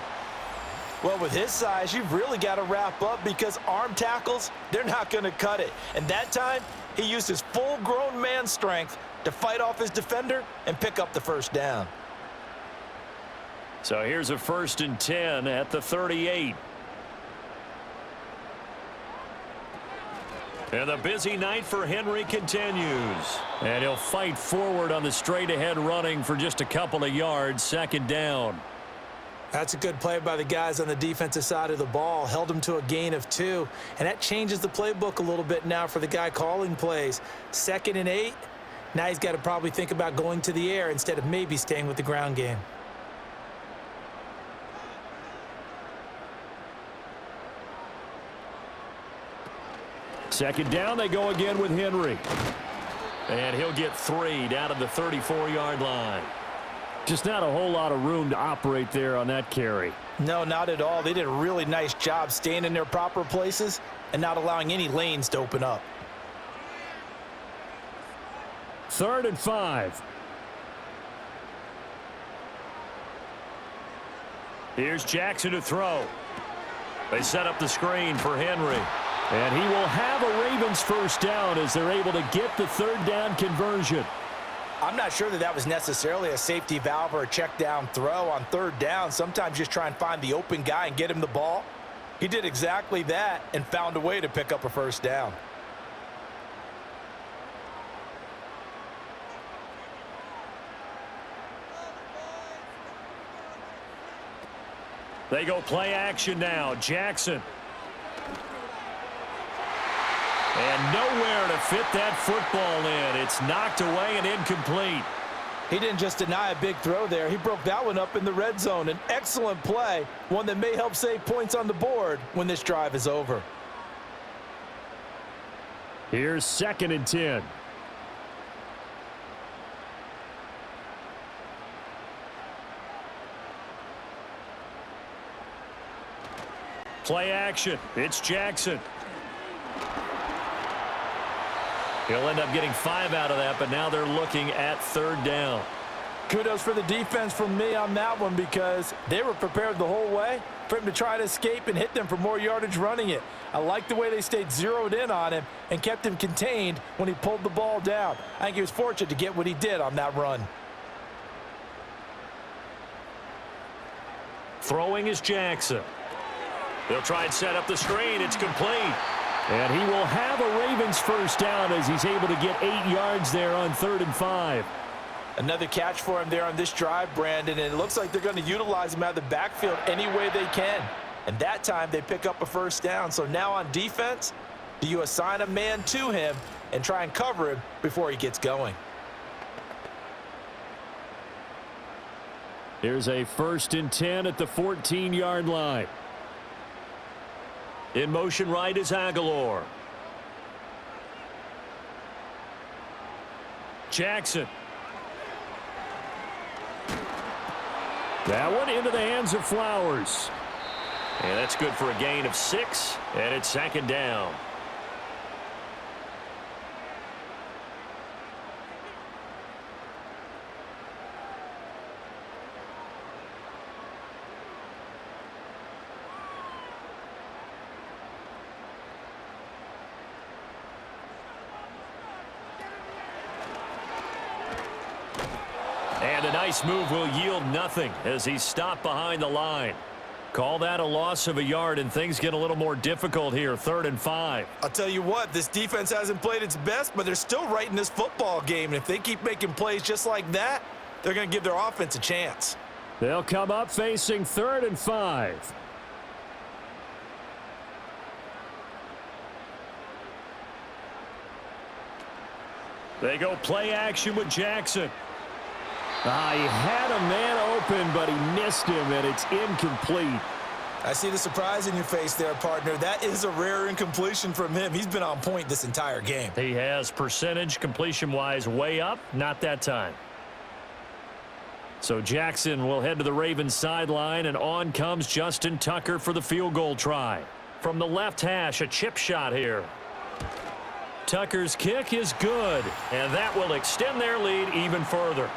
Well, with his size, you've really got to wrap up because arm tackles, they're not going to cut it. And that time, he used his full-grown man strength to fight off his defender and pick up the first down. So here's a 1st and 10 at the 38. And the busy night for Henry continues. And he'll fight forward on the straight-ahead running for just a couple of yards, 2nd down. That's a good play by the guys on the defensive side of the ball. Held him to a gain of 2. And that changes the playbook a little bit now for the guy calling plays. 2nd and 8. Now he's got to probably think about going to the air instead of maybe staying with the ground game. Second down, they go again with Henry. And he'll get 3 down to the 34-yard line. Just not a whole lot of room to operate there on that carry. No, not at all. They did a really nice job staying in their proper places and not allowing any lanes to open up. 3rd and 5. Here's Jackson to throw. They set up the screen for Henry. And he will have a Ravens first down as they're able to get the 3rd down conversion. I'm not sure that that was necessarily a safety valve or a check down throw on 3rd down. Sometimes just try and find the open guy and get him the ball. He did exactly that and found a way to pick up a first down. They go play action now. Jackson. And nowhere to fit that football in. It's knocked away and incomplete. He didn't just deny a big throw there. He broke that one up in the red zone. An excellent play, one that may help save points on the board when this drive is over. Here's 2nd and 10. Play action. It's Jackson. He'll end up getting 5 out of that, but now they're looking at 3rd down. Kudos for the defense from me on that one because they were prepared the whole way for him to try to escape and hit them for more yardage running it. I like the way they stayed zeroed in on him and kept him contained when he pulled the ball down. I think he was fortunate to get what he did on that run. Throwing is Jackson. They'll try and set up the screen. It's complete. And he will have a Ravens first down as he's able to get 8 yards there on 3rd and 5. Another catch for him there on this drive, Brandon, and it looks like they're going to utilize him out of the backfield any way they can. And that time they pick up a first down. So now on defense, do you assign a man to him and try and cover him before he gets going? Here's a 1st and 10 at the 14-yard line. In motion right is Aguilar. Jackson. That one into the hands of Flowers. And that's good for a gain of 6, and it's 2nd down. And a nice move will yield nothing as he's stopped behind the line. Call that a loss of a yard, and things get a little more difficult here, 3rd and 5. I'll tell you what, this defense hasn't played its best, but they're still right in this football game. And if they keep making plays just like that, they're going to give their offense a chance. They'll come up facing 3rd and 5. They go play action with Jackson. He had a man open, but he missed him, and it's incomplete. I see the surprise in your face there, partner. That is a rare incompletion from him. He's been on point this entire game. He has percentage completion-wise way up, not that time. So Jackson will head to the Ravens sideline, and on comes Justin Tucker for the field goal try. From the left hash, a chip shot here. Tucker's kick is good, and that will extend their lead even further.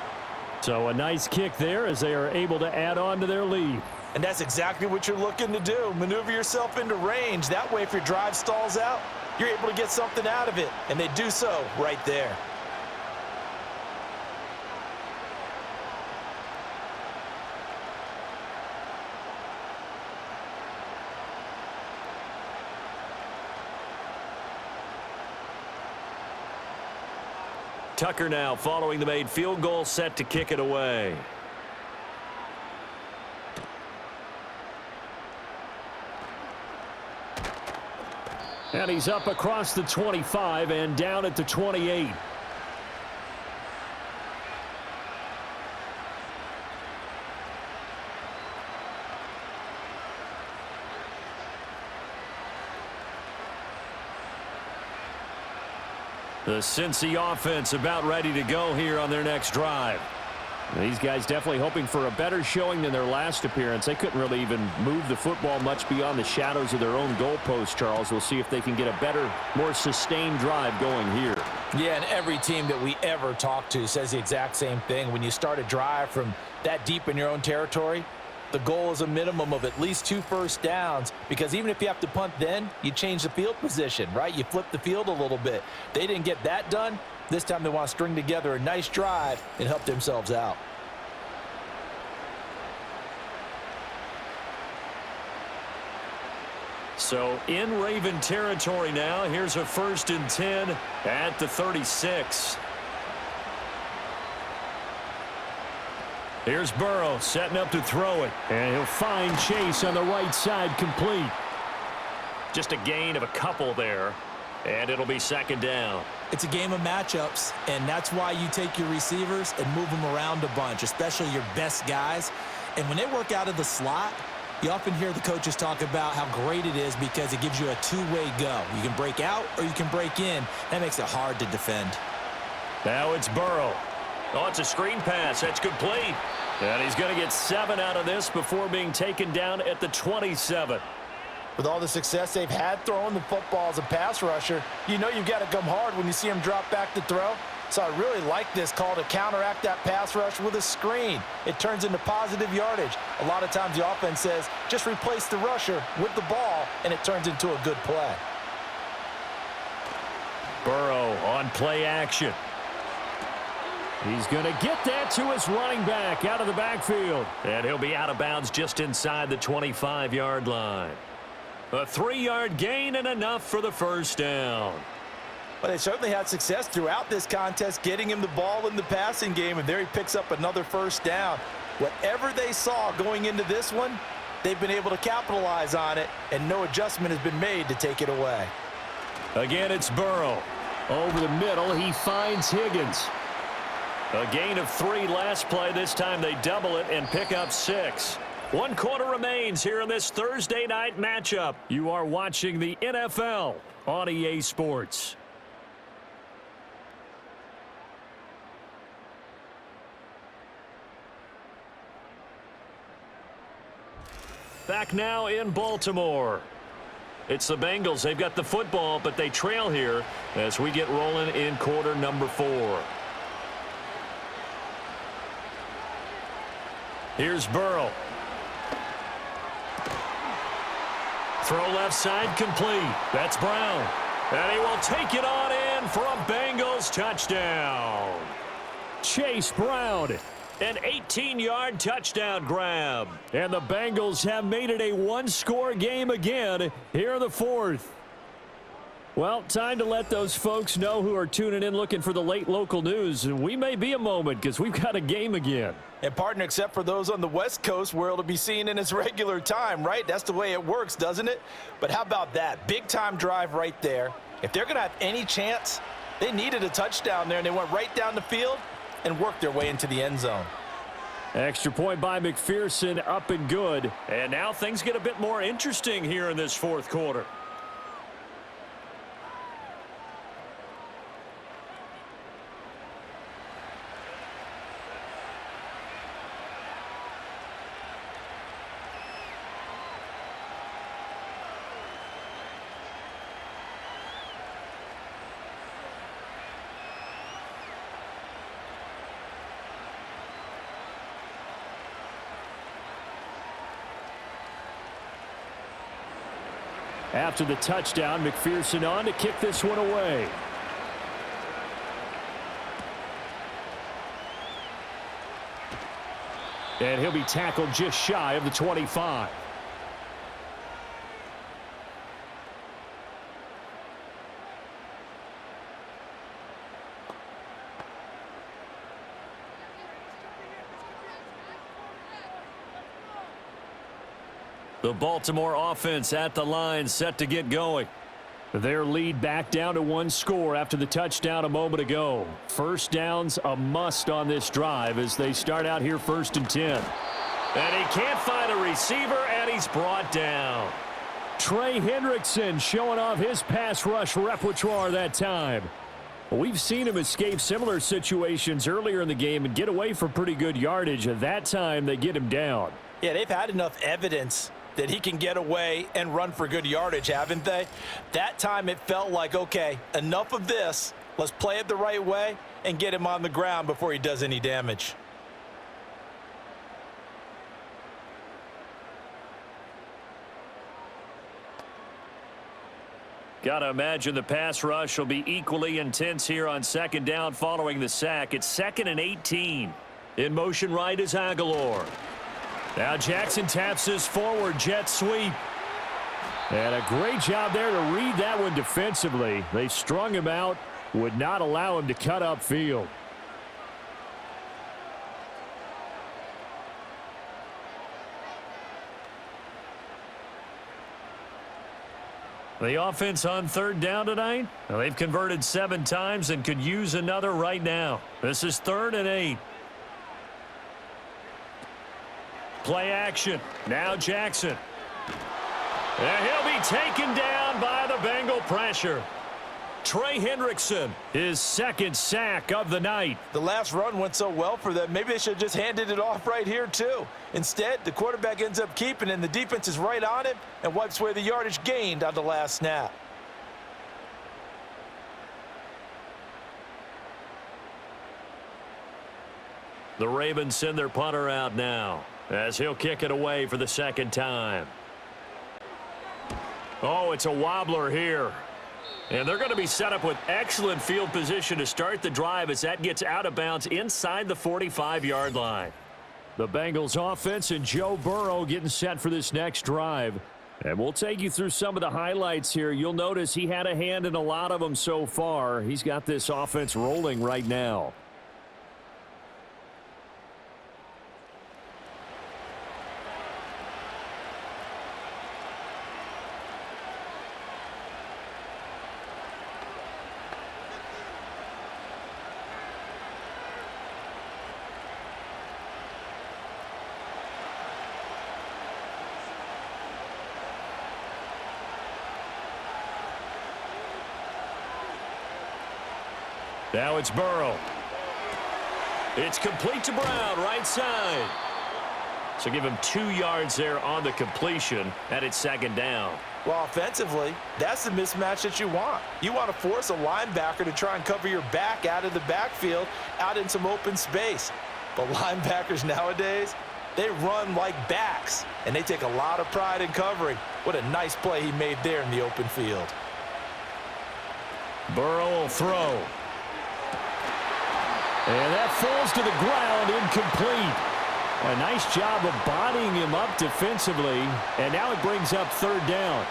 So a nice kick there as they are able to add on to their lead. And that's exactly what you're looking to do. Maneuver yourself into range. That way, if your drive stalls out, you're able to get something out of it. And they do so right there. Tucker now following the made field goal, set to kick it away. And he's up across the 25 and down at the 28. The Cincy offense about ready to go here on their next drive. These guys definitely hoping for a better showing than their last appearance. They couldn't really even move the football much beyond the shadows of their own goalpost, Charles. We'll see if they can get a better, more sustained drive going here. Yeah, and every team that we ever talk to says the exact same thing. When you start a drive from that deep in your own territory, the goal is a minimum of at least 2 first downs, because even if you have to punt then, you change the field position, right? You flip the field a little bit. They didn't get that done. This time they want to string together a nice drive and help themselves out. So in Raven territory now, here's a 1st and 10 at the 36. Here's Burrow setting up to throw it, and he'll find Chase on the right side complete. Just a gain of a couple there, and it'll be 2nd down. It's a game of matchups, and that's why you take your receivers and move them around a bunch, especially your best guys. And when they work out of the slot, you often hear the coaches talk about how great it is because it gives you a two-way go. You can break out or you can break in. That makes it hard to defend. Now it's Burrow. Oh, it's a screen pass. That's complete. And he's going to get 7 out of this before being taken down at the 27. With all the success they've had throwing the football as a pass rusher, you know you've got to come hard when you see him drop back to throw. So I really like this call to counteract that pass rush with a screen. It turns into positive yardage. A lot of times the offense says, just replace the rusher with the ball, and it turns into a good play. Burrow on play action. He's going to get that to his running back out of the backfield. And he'll be out of bounds just inside the 25-yard line. A 3-yard gain and enough for the 1st down. Well, they certainly had success throughout this contest getting him the ball in the passing game, and there he picks up another 1st down. Whatever they saw going into this one, they've been able to capitalize on it, and no adjustment has been made to take it away. Again, it's Burrow. Over the middle, he finds Higgins. A gain of 3 last play. This time they double it and pick up 6. 1 quarter remains here in this Thursday night matchup. You are watching the NFL on EA Sports. Back now in Baltimore. It's the Bengals. They've got the football, but they trail here as we get rolling in quarter number 4. Here's Burrow. Throw left side complete. That's Brown. And he will take it on in for a Bengals touchdown. Chase Brown. An 18-yard touchdown grab. And the Bengals have made it a 1-score game again here in the 4th. Well, time to let those folks know who are tuning in looking for the late local news. And we may be a moment because we've got a game again. And partner, except for those on the West Coast where it'll be seen in its regular time, right? That's the way it works, doesn't it? But how about that? Big time drive right there. If they're going to have any chance They needed a touchdown there, and they went right down the field and worked their way into the end zone. Extra point by McPherson, up and good. And now things get a bit more interesting here in this fourth quarter. After the touchdown, McPherson on to kick this one away. And he'll be tackled just shy of the 25. The Baltimore offense at the line, set to get going. Their lead back down to one score after the touchdown a moment ago. First down's a must on this drive as they start out here 1st and 10. And he can't find a receiver, and he's brought down. Trey Hendrickson showing off his pass rush repertoire that time. We've seen him escape similar situations earlier in the game and get away for pretty good yardage. At that time, they get him down. Yeah, they've had enough evidence that he can get away and run for good yardage, haven't they? That time it felt like, okay, enough of this. Let's play it the right way and get him on the ground before he does any damage. Got to imagine the pass rush will be equally intense here on 2nd down following the sack. It's 2nd and 18. In motion right is Aguilar. Now Jackson taps his forward jet sweep. And a great job there to read that one defensively. They strung him out, would not allow him to cut upfield. The offense on 3rd down tonight, well, they've converted 7 times and could use another right now. This is 3rd and 8. Play action. Now Jackson. And he'll be taken down by the Bengal pressure. Trey Hendrickson, his 2nd sack of the night. The last run went so well for them. Maybe they should have just handed it off right here, too. Instead, the quarterback ends up keeping it, and the defense is right on him and wipes away the yardage gained on the last snap. The Ravens send their punter out now as he'll kick it away for the 2nd time. Oh, it's a wobbler here. And they're going to be set up with excellent field position to start the drive as that gets out of bounds inside the 45-yard line. The Bengals offense and Joe Burrow getting set for this next drive. And we'll take you through some of the highlights here. You'll notice he had a hand in a lot of them so far. He's got this offense rolling right now. Now it's Burrow. It's complete to Brown, right side. So give him 2 yards there on the completion, and it's 2nd down. Well, offensively, that's the mismatch that you want. You want to force a linebacker to try and cover your back out of the backfield, out in some open space. But linebackers nowadays, they run like backs, and they take a lot of pride in covering. What a nice play he made there in the open field. Burrow will throw. And that falls to the ground, incomplete. A nice job of bodying him up defensively, and now it brings up 3rd down.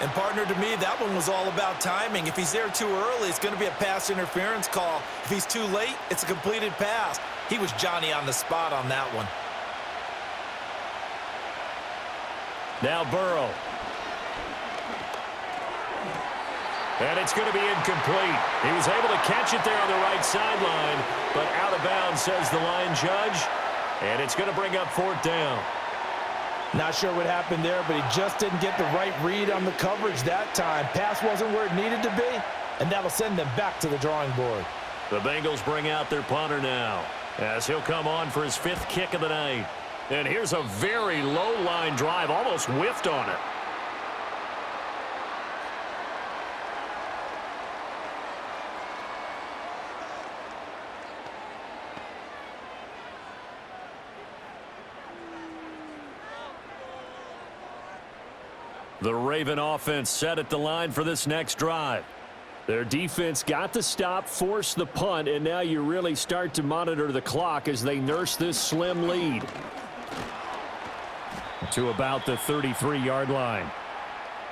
And partner, to me, that one was all about timing. If he's there too early, it's going to be a pass interference call. If he's too late, it's a completed pass. He was Johnny on the spot on that one. Now Burrow. And it's going to be incomplete. He was able to catch it there on the right sideline, but out of bounds, says the line judge. And it's going to bring up 4th down. Not sure what happened there, but he just didn't get the right read on the coverage that time. Pass wasn't where it needed to be, and that'll send them back to the drawing board. The Bengals bring out their punter now, as he'll come on for his 5th kick of the night. And here's a very low line drive, almost whiffed on it. The Raven offense set at the line for this next drive. Their defense got the stop, forced the punt, and now you really start to monitor the clock as they nurse this slim lead to about the 33-yard line.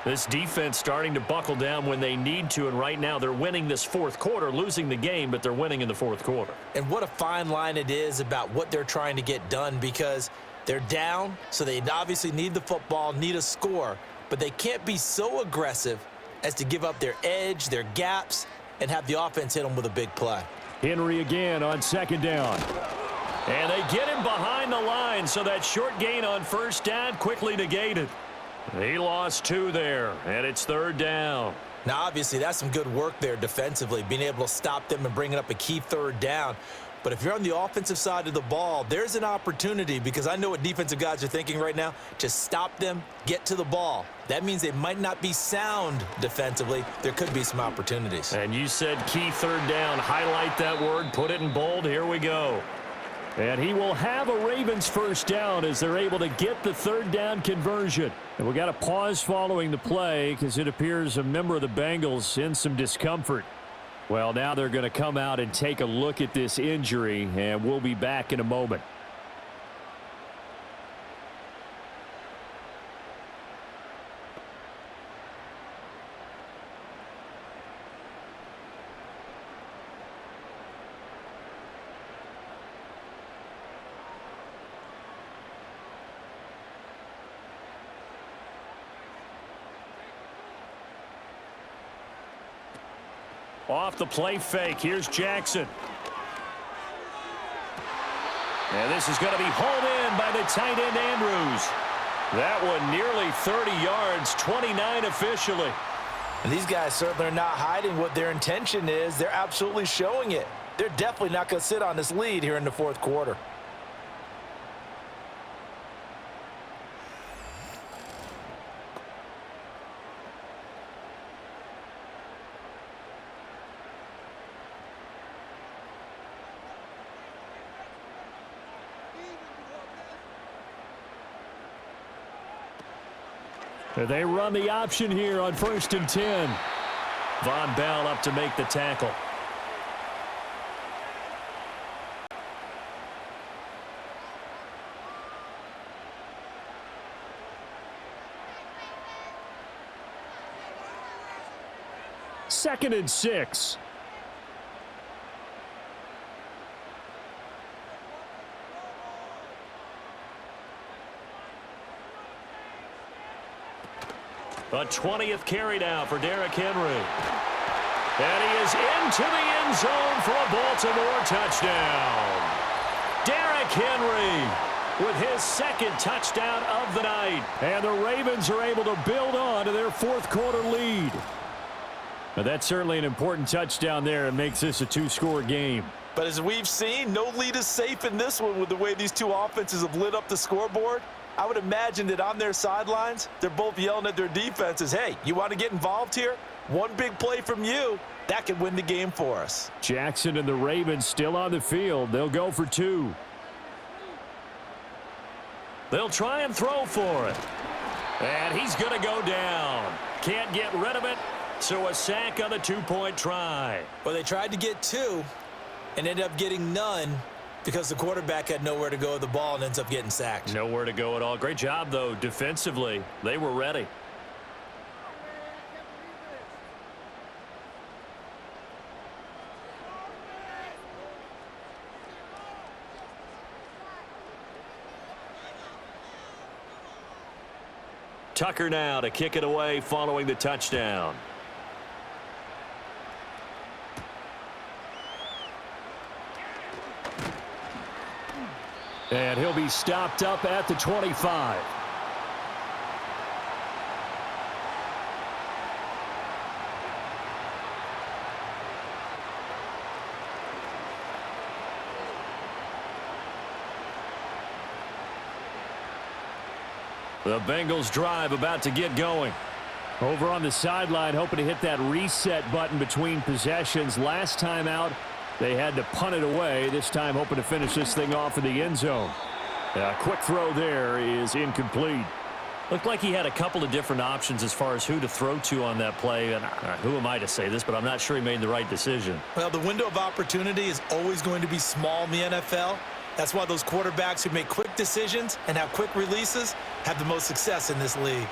This defense starting to buckle down when they need to, and right now they're winning this 4th quarter, losing the game, but they're winning in the 4th quarter. And what a fine line it is about what they're trying to get done, because they're down, so they obviously need the football, need a score, but they can't be so aggressive as to give up their edge, their gaps, and have the offense hit them with a big play. Henry again on 2nd down. And they get him behind the line, so that short gain on 1st down quickly negated. He lost 2 there, and it's 3rd down. Now, obviously, that's some good work there defensively, being able to stop them and bringing up a key 3rd down. But if you're on the offensive side of the ball, there's an opportunity, because I know what defensive guys are thinking right now. Just stop them, get to the ball. That means they might not be sound defensively. There could be some opportunities. And you said key 3rd down. Highlight that word, put it in bold. Here we go. And he will have a Ravens 1st down as they're able to get the 3rd down conversion. And we got a pause following the play because it appears a member of the Bengals in some discomfort. Well, now they're going to come out and take a look at this injury, and we'll be back in a moment. Off the play fake, here's Jackson. And this is going to be hauled in by the tight end Andrews. That one nearly 30 yards, 29 officially. And these guys certainly are not hiding what their intention is. They're absolutely showing it. They're definitely not going to sit on this lead here in the 4th quarter. They run the option here on 1st and 10. Von Bell up to make the tackle. Second and 6. A 20th carry now for Derrick Henry. And he is into the end zone for a Baltimore touchdown. Derrick Henry with his 2nd touchdown of the night. And the Ravens are able to build on to their 4th quarter lead. Now, that's certainly an important touchdown there. It makes this a 2-score game. But as we've seen, no lead is safe in this one with the way these two offenses have lit up the scoreboard. I would imagine that on their sidelines, they're both yelling at their defenses, hey, you want to get involved here? One big play from you, that could win the game for us. Jackson and the Ravens still on the field. They'll go for 2. They'll try and throw for it. And he's going to go down. Can't get rid of it, so a sack on the 2-point try. Well, they tried to get 2 and ended up getting none, because the quarterback had nowhere to go with the ball and ends up getting sacked. Nowhere to go at all. Great job, though, defensively. They were ready. Tucker now to kick it away following the touchdown. And he'll be stopped up at the 25. The Bengals drive about to get going. Over on the sideline, hoping to hit that reset button between possessions. Last time out, they had to punt it away. This time, hoping to finish this thing off in the end zone. A quick throw there is incomplete. Looked like he had a couple of different options as far as who to throw to on that play. And who am I to say this, but I'm not sure he made the right decision. Well, the window of opportunity is always going to be small in the NFL. That's why those quarterbacks who make quick decisions and have quick releases have the most success in this league.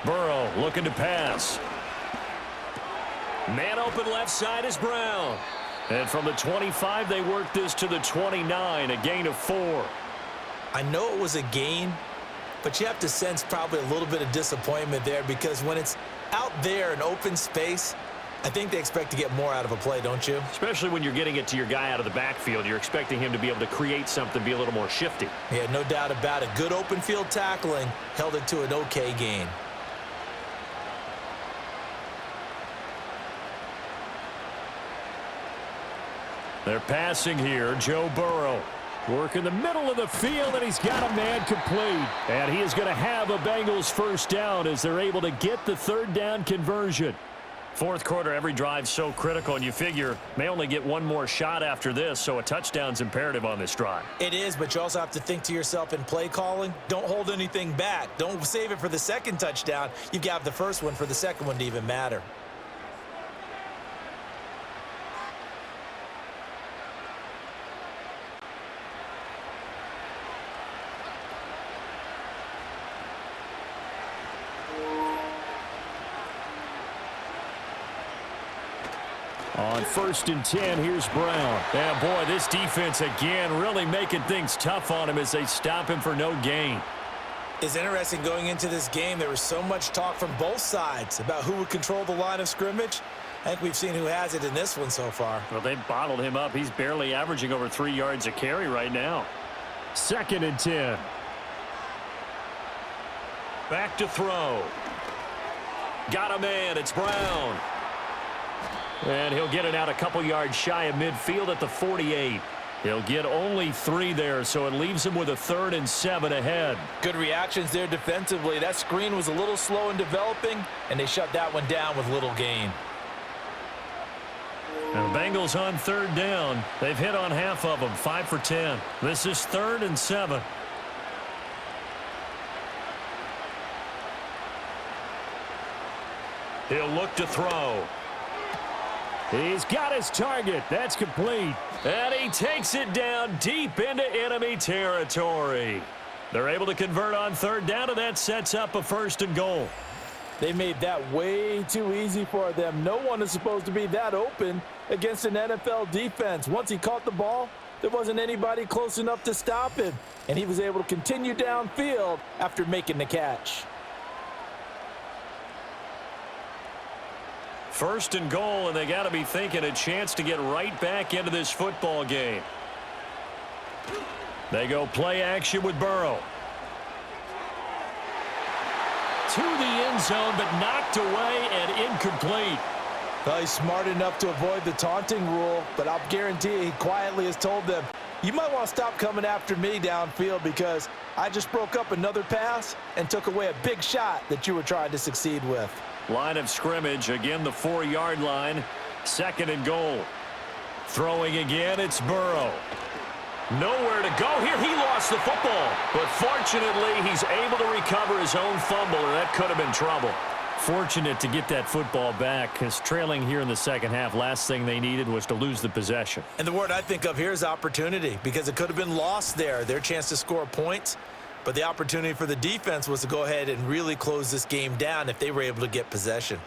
Burrow looking to pass. Man open left side is Brown. And from the 25, they work this to the 29, a gain of 4. I know it was a gain, but you have to sense probably a little bit of disappointment there because when it's out there in open space, I think they expect to get more out of a play, don't you? Especially when you're getting it to your guy out of the backfield. You're expecting him to be able to create something, be a little more shifty. Yeah, no doubt about it. Good open field tackling held it to an okay gain. They're passing here. Joe Burrow. Work in the middle of the field, and he's got a man complete. And he is going to have a Bengals first down as they're able to get the third down conversion. Fourth quarter, every drive so critical, and you figure may only get one more shot after this, so a touchdown's imperative on this drive. It is, but you also have to think to yourself in play calling, don't hold anything back. Don't save it for the second touchdown. You've got the first one for the second one to even matter. On 1st and 10, here's Brown. Yeah, boy, this defense again really making things tough on him as they stop him for no gain. It's interesting going into this game. There was so much talk from both sides about who would control the line of scrimmage. I think we've seen who has it in this one so far. Well, they bottled him up. He's barely averaging over 3 yards a carry right now. 2nd and 10. Back to throw. Got a man. It's Brown. And he'll get it out a couple yards shy of midfield at the 48. He'll get only 3 there, so it leaves him with a 3rd and 7 ahead. Good reactions there defensively. That screen was a little slow in developing, and they shut that one down with little gain. And the Bengals on 3rd down. They've hit on half of them, 5 for 10. This is 3rd and 7. He'll look to throw. He's got his target. That's complete. And he takes it down deep into enemy territory. They're able to convert on 3rd down, and that sets up a 1st and goal. They made that way too easy for them. No one is supposed to be that open against an NFL defense. Once he caught the ball, there wasn't anybody close enough to stop him, and he was able to continue downfield after making the catch. 1st and goal, and they got to be thinking a chance to get right back into this football game. They go play action with Burrow. To the end zone, but knocked away and incomplete. Well, he's smart enough to avoid the taunting rule, but I'll guarantee he quietly has told them, you might want to stop coming after me downfield because I just broke up another pass and took away a big shot that you were trying to succeed with. Line of scrimmage, again the 4-yard line. 2nd and goal. Throwing again, it's Burrow. Nowhere to go here. He lost the football. But fortunately, he's able to recover his own fumble, or that could have been trouble. Fortunate to get that football back, because trailing here in the second half, last thing they needed was to lose the possession. And the word I think of here is opportunity, because it could have been lost there. Their chance to score points. But the opportunity for the defense was to go ahead and really close this game down if they were able to get possession.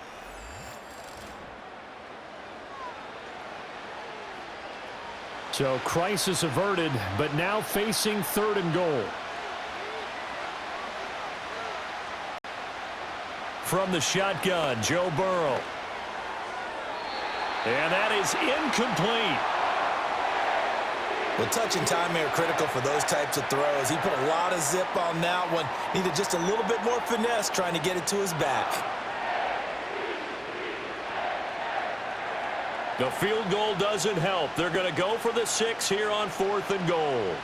So crisis averted, but now facing 3rd and goal. From the shotgun, Joe Burrow. And that is incomplete. Well, touch and timing are critical for those types of throws. He put a lot of zip on that one. Needed just a little bit more finesse trying to get it to his back. The field goal doesn't help. They're going to go for the 6 here on 4th and goal.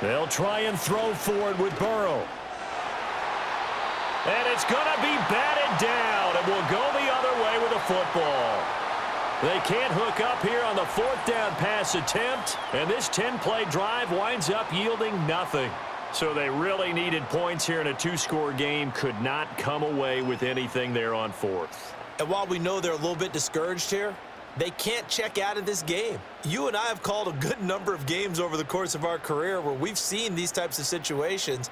They'll try and throw forward with Burrow. And it's going to be batted down, and will go the other way with the football. They can't hook up here on the 4th down pass attempt, and this 10-play drive winds up yielding nothing. So they really needed points here in a 2-score game. Could not come away with anything there on 4th. And while we know they're a little bit discouraged here, they can't check out of this game. You and I have called a good number of games over the course of our career where we've seen these types of situations.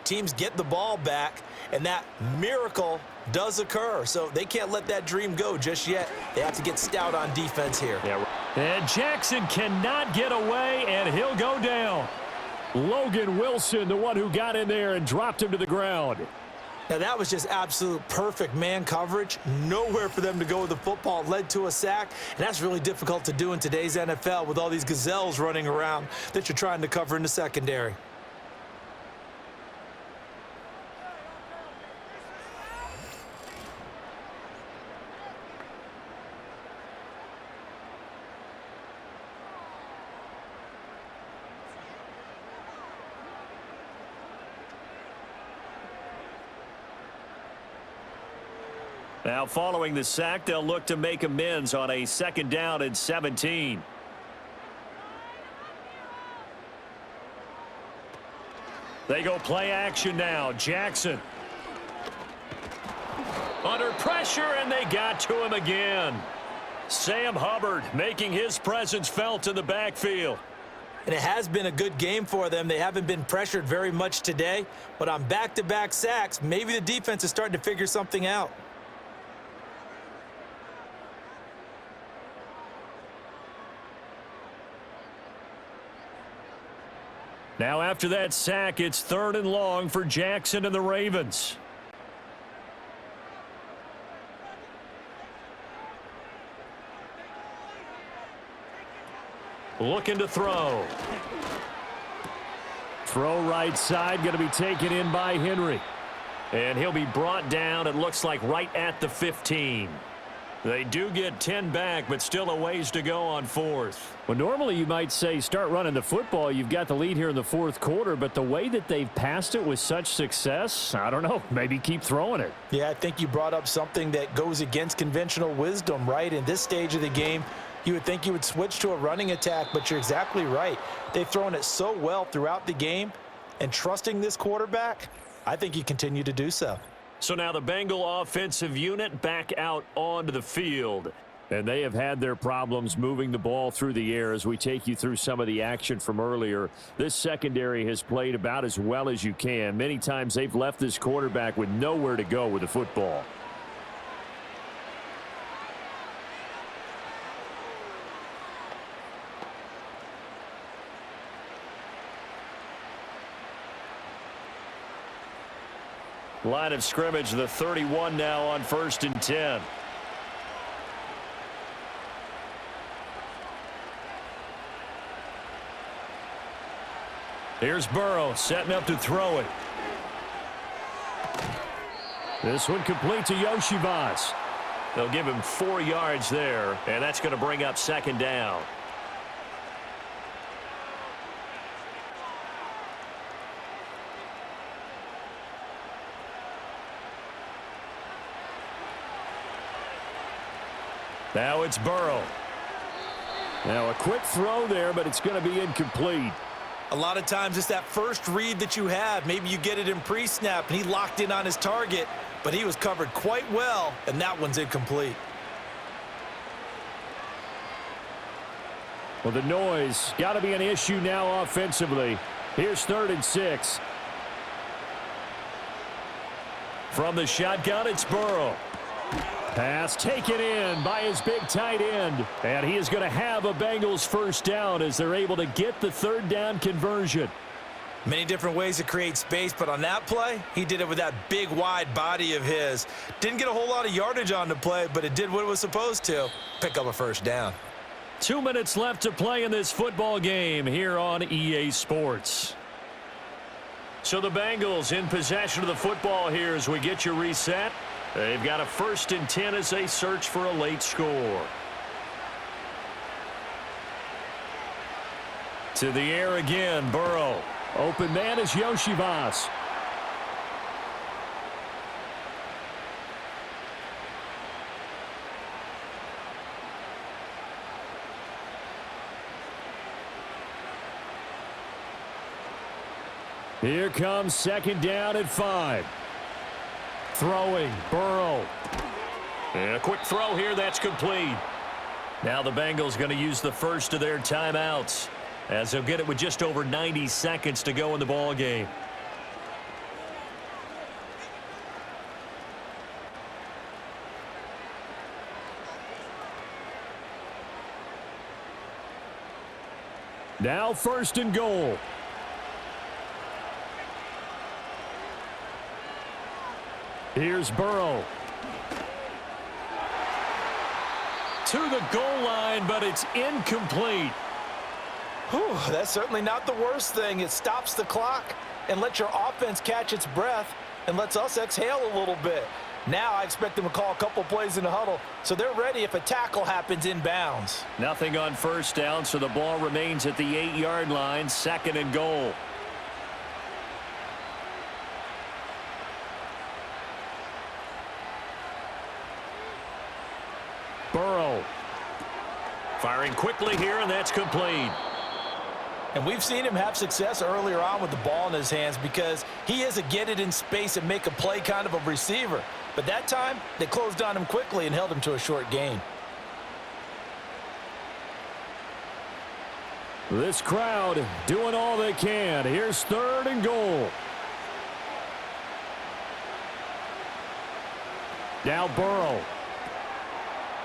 Teams get the ball back, and that miracle does occur. So they can't let that dream go just yet. They have to get stout on defense here. Yeah. And Jackson cannot get away, and he'll go down. Logan Wilson, the one who got in there and dropped him to the ground. Now, that was just absolute perfect man coverage. Nowhere for them to go with the football. It led to a sack, and that's really difficult to do in today's NFL with all these gazelles running around that you're trying to cover in the secondary. Now, following the sack, they'll look to make amends on a 2nd down and 17. They go play action now. Jackson. Under pressure, and they got to him again. Sam Hubbard making his presence felt in the backfield. And it has been a good game for them. They haven't been pressured very much today. But on back-to-back sacks, maybe the defense is starting to figure something out. Now after that sack, it's 3rd and long for Jackson and the Ravens. Looking to throw. Throw right side, going to be taken in by Henry. And he'll be brought down, it looks like, right at the 15. They do get 10 back, but still a ways to go on 4th. Well, normally you might say start running the football. You've got the lead here in the 4th quarter, but the way that they've passed it with such success, I don't know, maybe keep throwing it. Yeah, I think you brought up something that goes against conventional wisdom, right? In this stage of the game, you would think you would switch to a running attack, but you're exactly right. They've thrown it so well throughout the game, and trusting this quarterback, I think you continue to do so. So now the Bengal offensive unit back out onto the field. And they have had their problems moving the ball through the air as we take you through some of the action from earlier. This secondary has played about as well as you can. Many times they've left this quarterback with nowhere to go with the football. Line of scrimmage, the 31 now on 1st and 10. Here's Burrow setting up to throw it. This one complete to Yoshivas. They'll give him 4 yards there, and that's going to bring up 2nd down. Now it's Burrow. Now a quick throw there, but it's going to be incomplete. A lot of times it's that first read that you have. Maybe you get it in pre-snap, and he locked in on his target, but he was covered quite well, and that one's incomplete. Well, the noise got to be an issue now offensively. Here's 3rd and 6. From the shotgun, it's Burrow. Pass taken in by his big tight end. And he is going to have a Bengals 1st down as they're able to get the 3rd down conversion. Many different ways to create space, but on that play, he did it with that big, wide body of his. Didn't get a whole lot of yardage on the play, but it did what it was supposed to. Pick up a first down. 2 minutes left to play in this football game here on EA Sports. So the Bengals in possession of the football here as we get you reset. They've got a 1st and 10 as they search for a late score. To the air again, Burrow. Open man is Yoshivas. Here comes 2nd down at 5. Throwing, Burrow. And a quick throw here, that's complete. Now the Bengals going to use the first of their timeouts, as they'll get it with just over 90 seconds to go in the ball game. Now 1st and goal. Here's Burrow. To the goal line, but it's incomplete. Whew, that's certainly not the worst thing. It stops the clock and lets your offense catch its breath and lets us exhale a little bit. Now I expect them to call a couple plays in the huddle, so they're ready if a tackle happens inbounds. Nothing on 1st down, so the ball remains at the 8-yard line, 2nd and goal. Burrow. Firing quickly here, and that's complete. And we've seen him have success earlier on with the ball in his hands because he is a get it in space and make a play kind of a receiver. But that time, they closed on him quickly and held him to a short gain. This crowd doing all they can. Here's 3rd and goal. Now Burrow.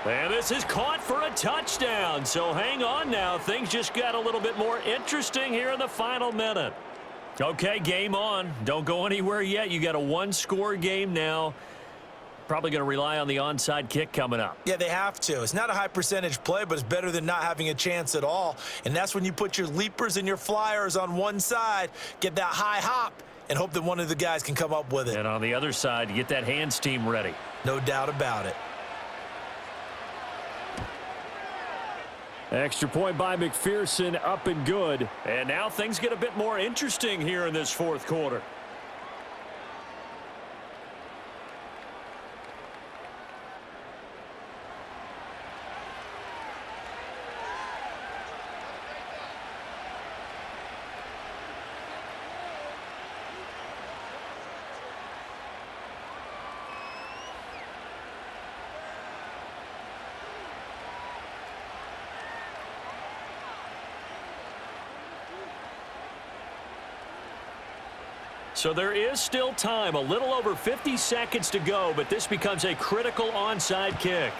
And this is caught for a touchdown. So hang on now. Things just got a little bit more interesting here in the final minute. Okay, game on. Don't go anywhere yet. You got a 1-score game now. Probably going to rely on the onside kick coming up. Yeah, they have to. It's not a high percentage play, but it's better than not having a chance at all. And that's when you put your leapers and your flyers on one side, get that high hop, and hope that one of the guys can come up with it. And on the other side, you get that hands team ready. No doubt about it. Extra point by McPherson, up and good. And now things get a bit more interesting here in this 4th quarter. So there is still time, a little over 50 seconds to go, but this becomes a critical onside kick.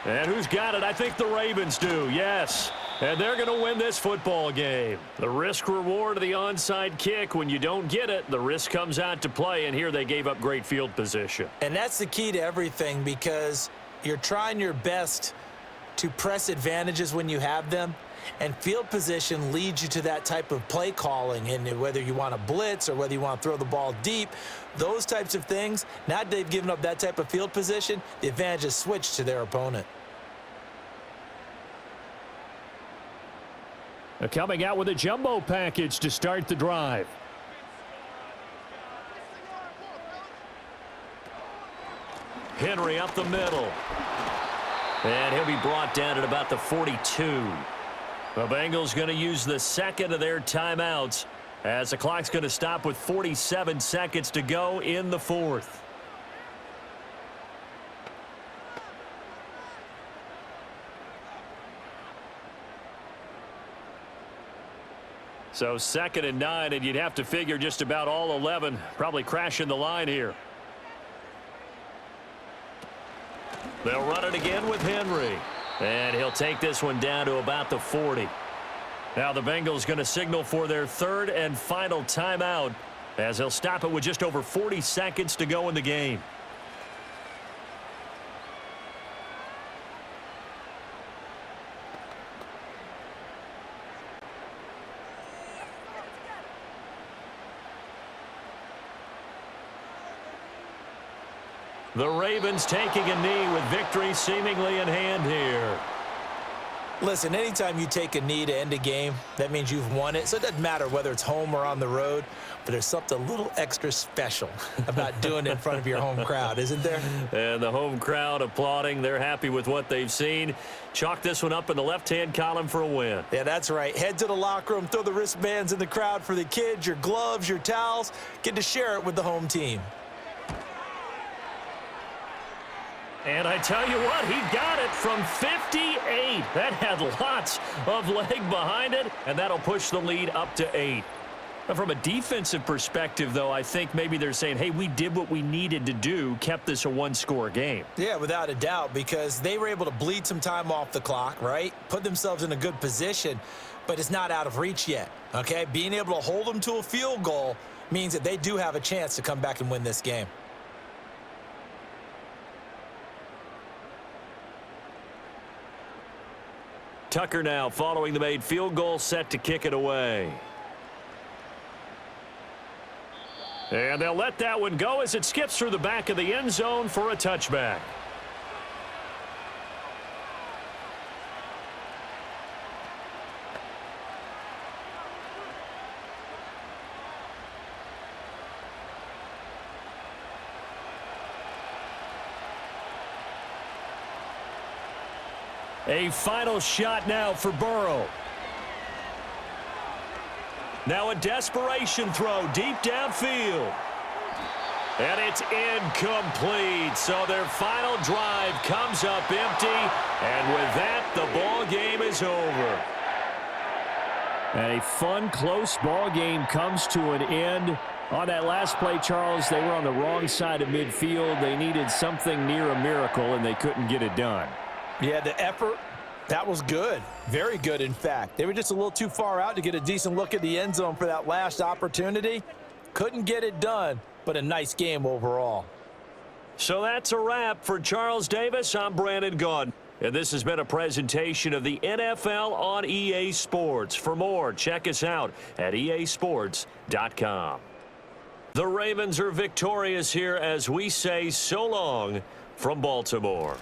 And who's got it? I think the Ravens do, yes. And they're going to win this football game. The risk-reward of the onside kick, when you don't get it, the risk comes out to play, and here they gave up great field position. And that's the key to everything because you're trying your best to press advantages when you have them. And field position leads you to that type of play calling. And whether you want to blitz or whether you want to throw the ball deep, those types of things, now that they've given up that type of field position, the advantage is switched to their opponent. Coming out with a jumbo package to start the drive. Henry up the middle. And he'll be brought down at about the 42. The Bengals going to use the 2nd of their timeouts as the clock's going to stop with 47 seconds to go in the 4th. So 2nd and 9, and you'd have to figure just about all 11 probably crashing the line here. They'll run it again with Henry. And he'll take this one down to about the 40. Now the Bengals going to signal for their third and final timeout as they'll stop it with just over 40 seconds to go in the game. The Ravens taking a knee with victory seemingly in hand here. Listen, anytime you take a knee to end a game, that means you've won it. So it doesn't matter whether it's home or on the road, but there's something a little extra special about doing it in front of your home crowd, isn't there? And the home crowd applauding. They're happy with what they've seen. Chalk this one up in the left-hand column for a win. Yeah, that's right. Head to the locker room, throw the wristbands in the crowd for the kids, your gloves, your towels. Get to share it with the home team. And I tell you what, he got it from 58. That had lots of leg behind it, and that'll push the lead up to 8. Now, from a defensive perspective, though, I think maybe they're saying, hey, we did what we needed to do, kept this a one-score game. Yeah, without a doubt, because they were able to bleed some time off the clock, right? Put themselves in a good position, but it's not out of reach yet, okay? Being able to hold them to a field goal means that they do have a chance to come back and win this game. Tucker now following the made field goal, set to kick it away. And they'll let that one go as it skips through the back of the end zone for a touchback. A final shot now for Burrow. Now a desperation throw deep downfield. And it's incomplete. So their final drive comes up empty. And with that, the ball game is over. And a fun, close ball game comes to an end. On that last play, Charles, they were on the wrong side of midfield. They needed something near a miracle, and they couldn't get it done. Yeah, the effort, that was good. Very good, in fact. They were just a little too far out to get a decent look at the end zone for that last opportunity. Couldn't get it done, but a nice game overall. So that's a wrap for Charles Davis. I'm Brandon Gaudin. And this has been a presentation of the NFL on EA Sports. For more, check us out at easports.com. The Ravens are victorious here as we say so long from Baltimore.